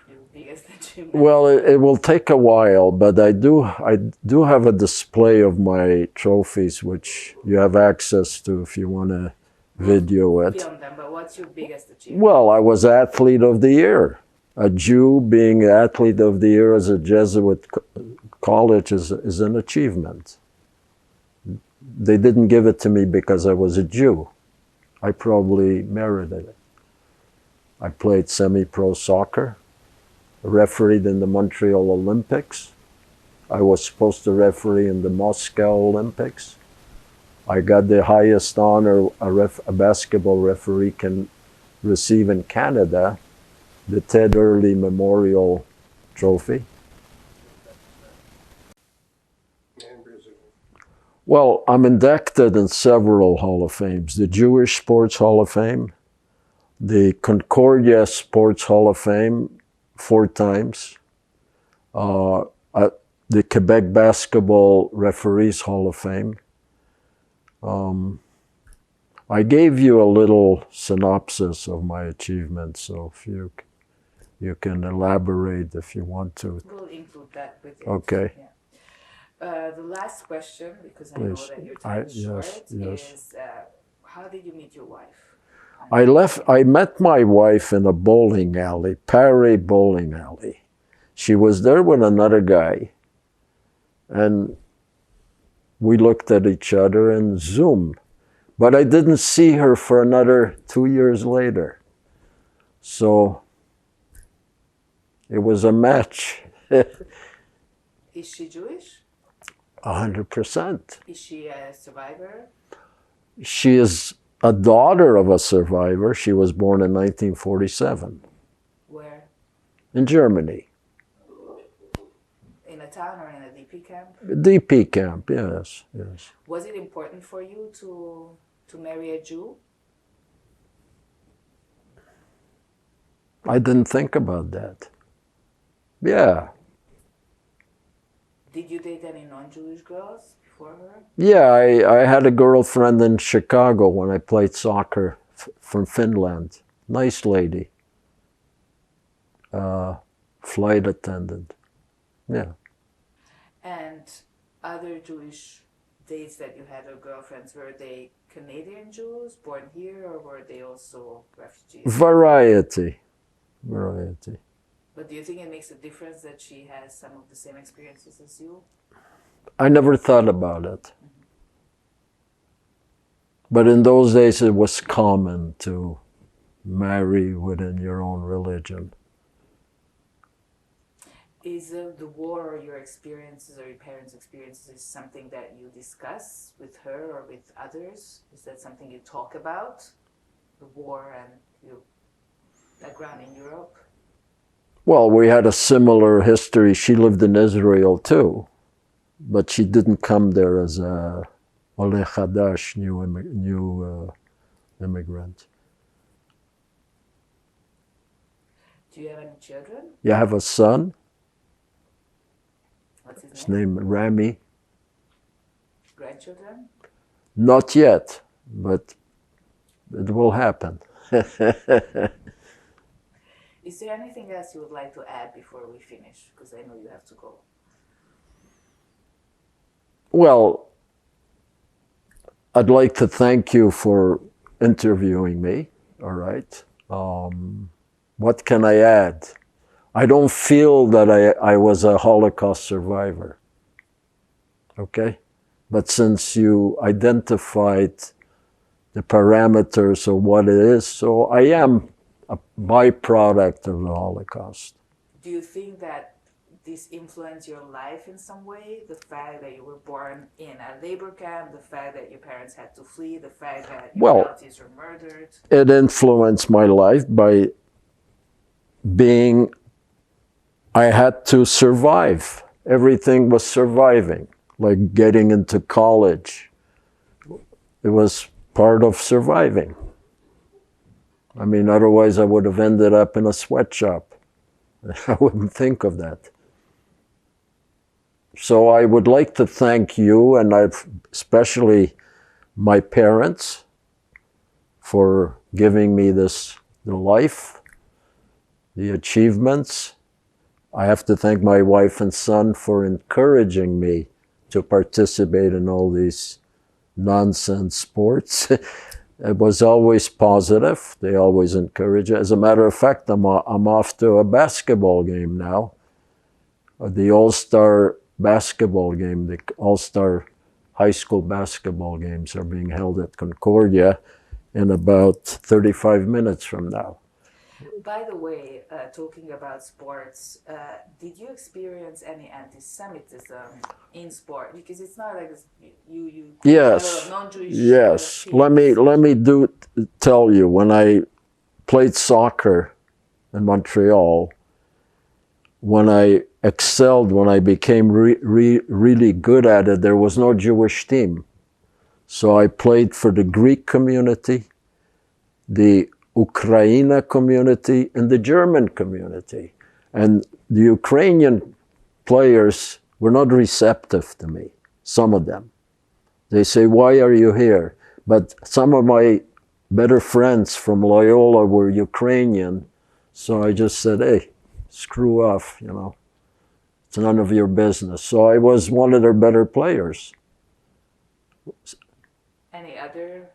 your biggest achievements. Well, it will take a while, but I do have a display of my trophies, which you have access to if you want to video it. Film them, but what's your biggest achievement? Well, I was Athlete of the Year. A Jew being Athlete of the Year as a Jesuit college is an achievement. They didn't give it to me because I was a Jew. I probably merited it. I played semi-pro soccer, refereed in the Montreal Olympics. I was supposed to referee in the Moscow Olympics. I got the highest honor a basketball referee can receive in Canada, the Ted Early Memorial Trophy. Well, I'm inducted in several Hall of Fames. The Jewish Sports Hall of Fame, the Concordia Sports Hall of Fame 4 times, the Quebec Basketball Referees Hall of Fame. I gave you a little synopsis of my achievements, so if you can elaborate if you want to. We'll include that with it. Okay. Yeah. The last question, because I know that your time is short, is how did you meet your wife? I met my wife in a bowling alley, Parry Bowling Alley. She was there with another guy, and we looked at each other and Zoom. But I didn't see her for another 2 years later. So it was a match. Is she Jewish? 100%. Is she a survivor? She is a daughter of a survivor. She was born in 1947. Where? In Germany. In a town or in a DP camp? DP camp, yes, yes. Was it important for you to marry a Jew? I didn't think about that. Yeah. Did you date any non-Jewish girls before her? Yeah, I had a girlfriend in Chicago when I played soccer from Finland. Nice lady. Flight attendant. Yeah. And other Jewish dates that you had or girlfriends, were they Canadian Jews born here, or were they also refugees? Variety. But do you think it makes a difference that she has some of the same experiences as you? I never thought about it. But in those days, it was common to marry within your own religion. Is the war or your experiences or your parents' experiences something that you discuss with her or with others? Is that something you talk about? The war and your background in Europe? Well, we had a similar history. She lived in Israel too, but she didn't come there as a Oleh Chadash, new immigrant. Do you have any children? You have a son. What's his His name? name Rami. Grandchildren? Not yet, but it will happen. Is there anything else you would like to add before we finish? Because I know you have to go. Well, I'd like to thank you for interviewing me, all right? What can I add? I don't feel that I was a Holocaust survivor, okay? But since you identified the parameters of what it is, so I am a byproduct of the Holocaust. Do you think that this influenced your life in some way? The fact that you were born in a labor camp, the fact that your parents had to flee, the fact that your relatives were murdered? It influenced my life by being, I had to survive. Everything was surviving, like getting into college. It was part of surviving. I mean, otherwise I would have ended up in a sweatshop. I wouldn't think of that. So I would like to thank you, and especially my parents, for giving me the life, the achievements. I have to thank my wife and son for encouraging me to participate in all these nonsense sports. It was always positive. They always encourage it. As a matter of fact, I'm off to a basketball game now. The All-Star basketball game, the All-Star high school basketball games are being held at Concordia in about 35 minutes from now. By the way, talking about sports, did you experience any anti-Semitism in sport? Because it's not like you yes, non-Jewish. Yes. Let me tell you, when I played soccer in Montreal, when I excelled, when I became really good at it, there was no Jewish team. So I played for the Greek community, the Ukraine community, and the German community. And the Ukrainian players were not receptive to me, some of them. They say, why are you here? But some of my better friends from Loyola were Ukrainian, so I just said, hey, screw off, you know. It's none of your business. So I was one of their better players. Any other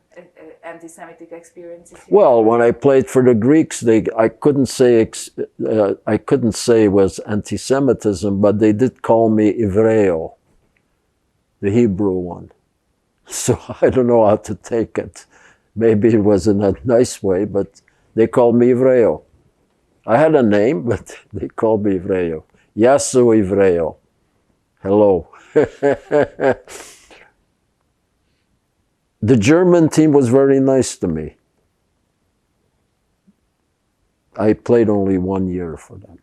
anti-Semitic experiences? Well, when I played for the Greeks, I couldn't say it was anti-Semitism, but they did call me Ivreo, the Hebrew one. So I don't know how to take it. Maybe it was in a nice way, but they called me Ivreo. I had a name, but they called me Ivreo. Yasu Ivreo. Hello. The German team was very nice to me. I played only 1 year for them.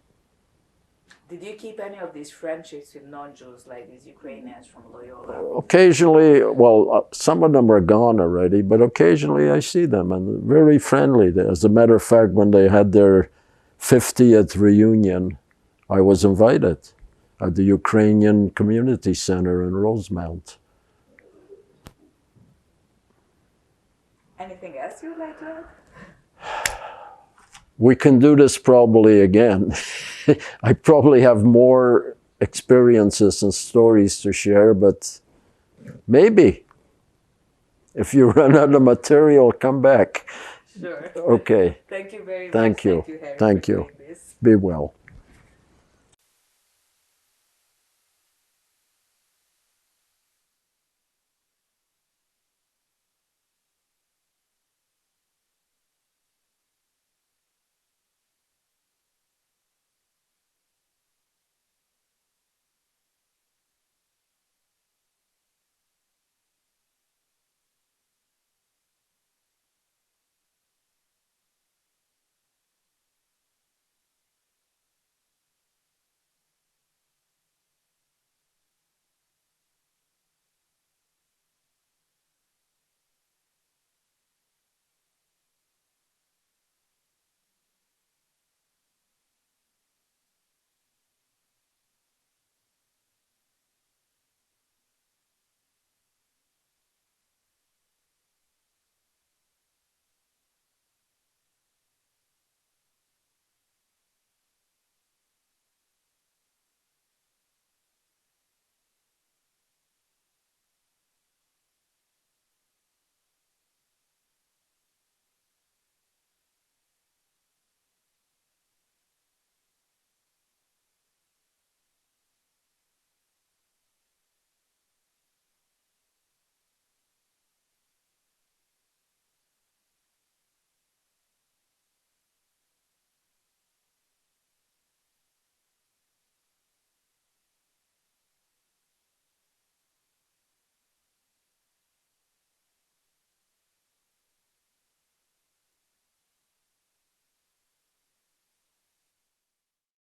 Did you keep any of these friendships with non-Jews, like these Ukrainians from Loyola? Occasionally, well, some of them are gone already, but occasionally I see them, and very friendly. As a matter of fact, when they had their 50th reunion, I was invited at the Ukrainian Community Center in Rosemount. Anything else you would like to add? We can do this probably again. I probably have more experiences and stories to share, but maybe. If you run out of material, come back. Sure. Okay. Thank you very much. Thank you. Thank you, Harry, Thank for you. doing this. Be well.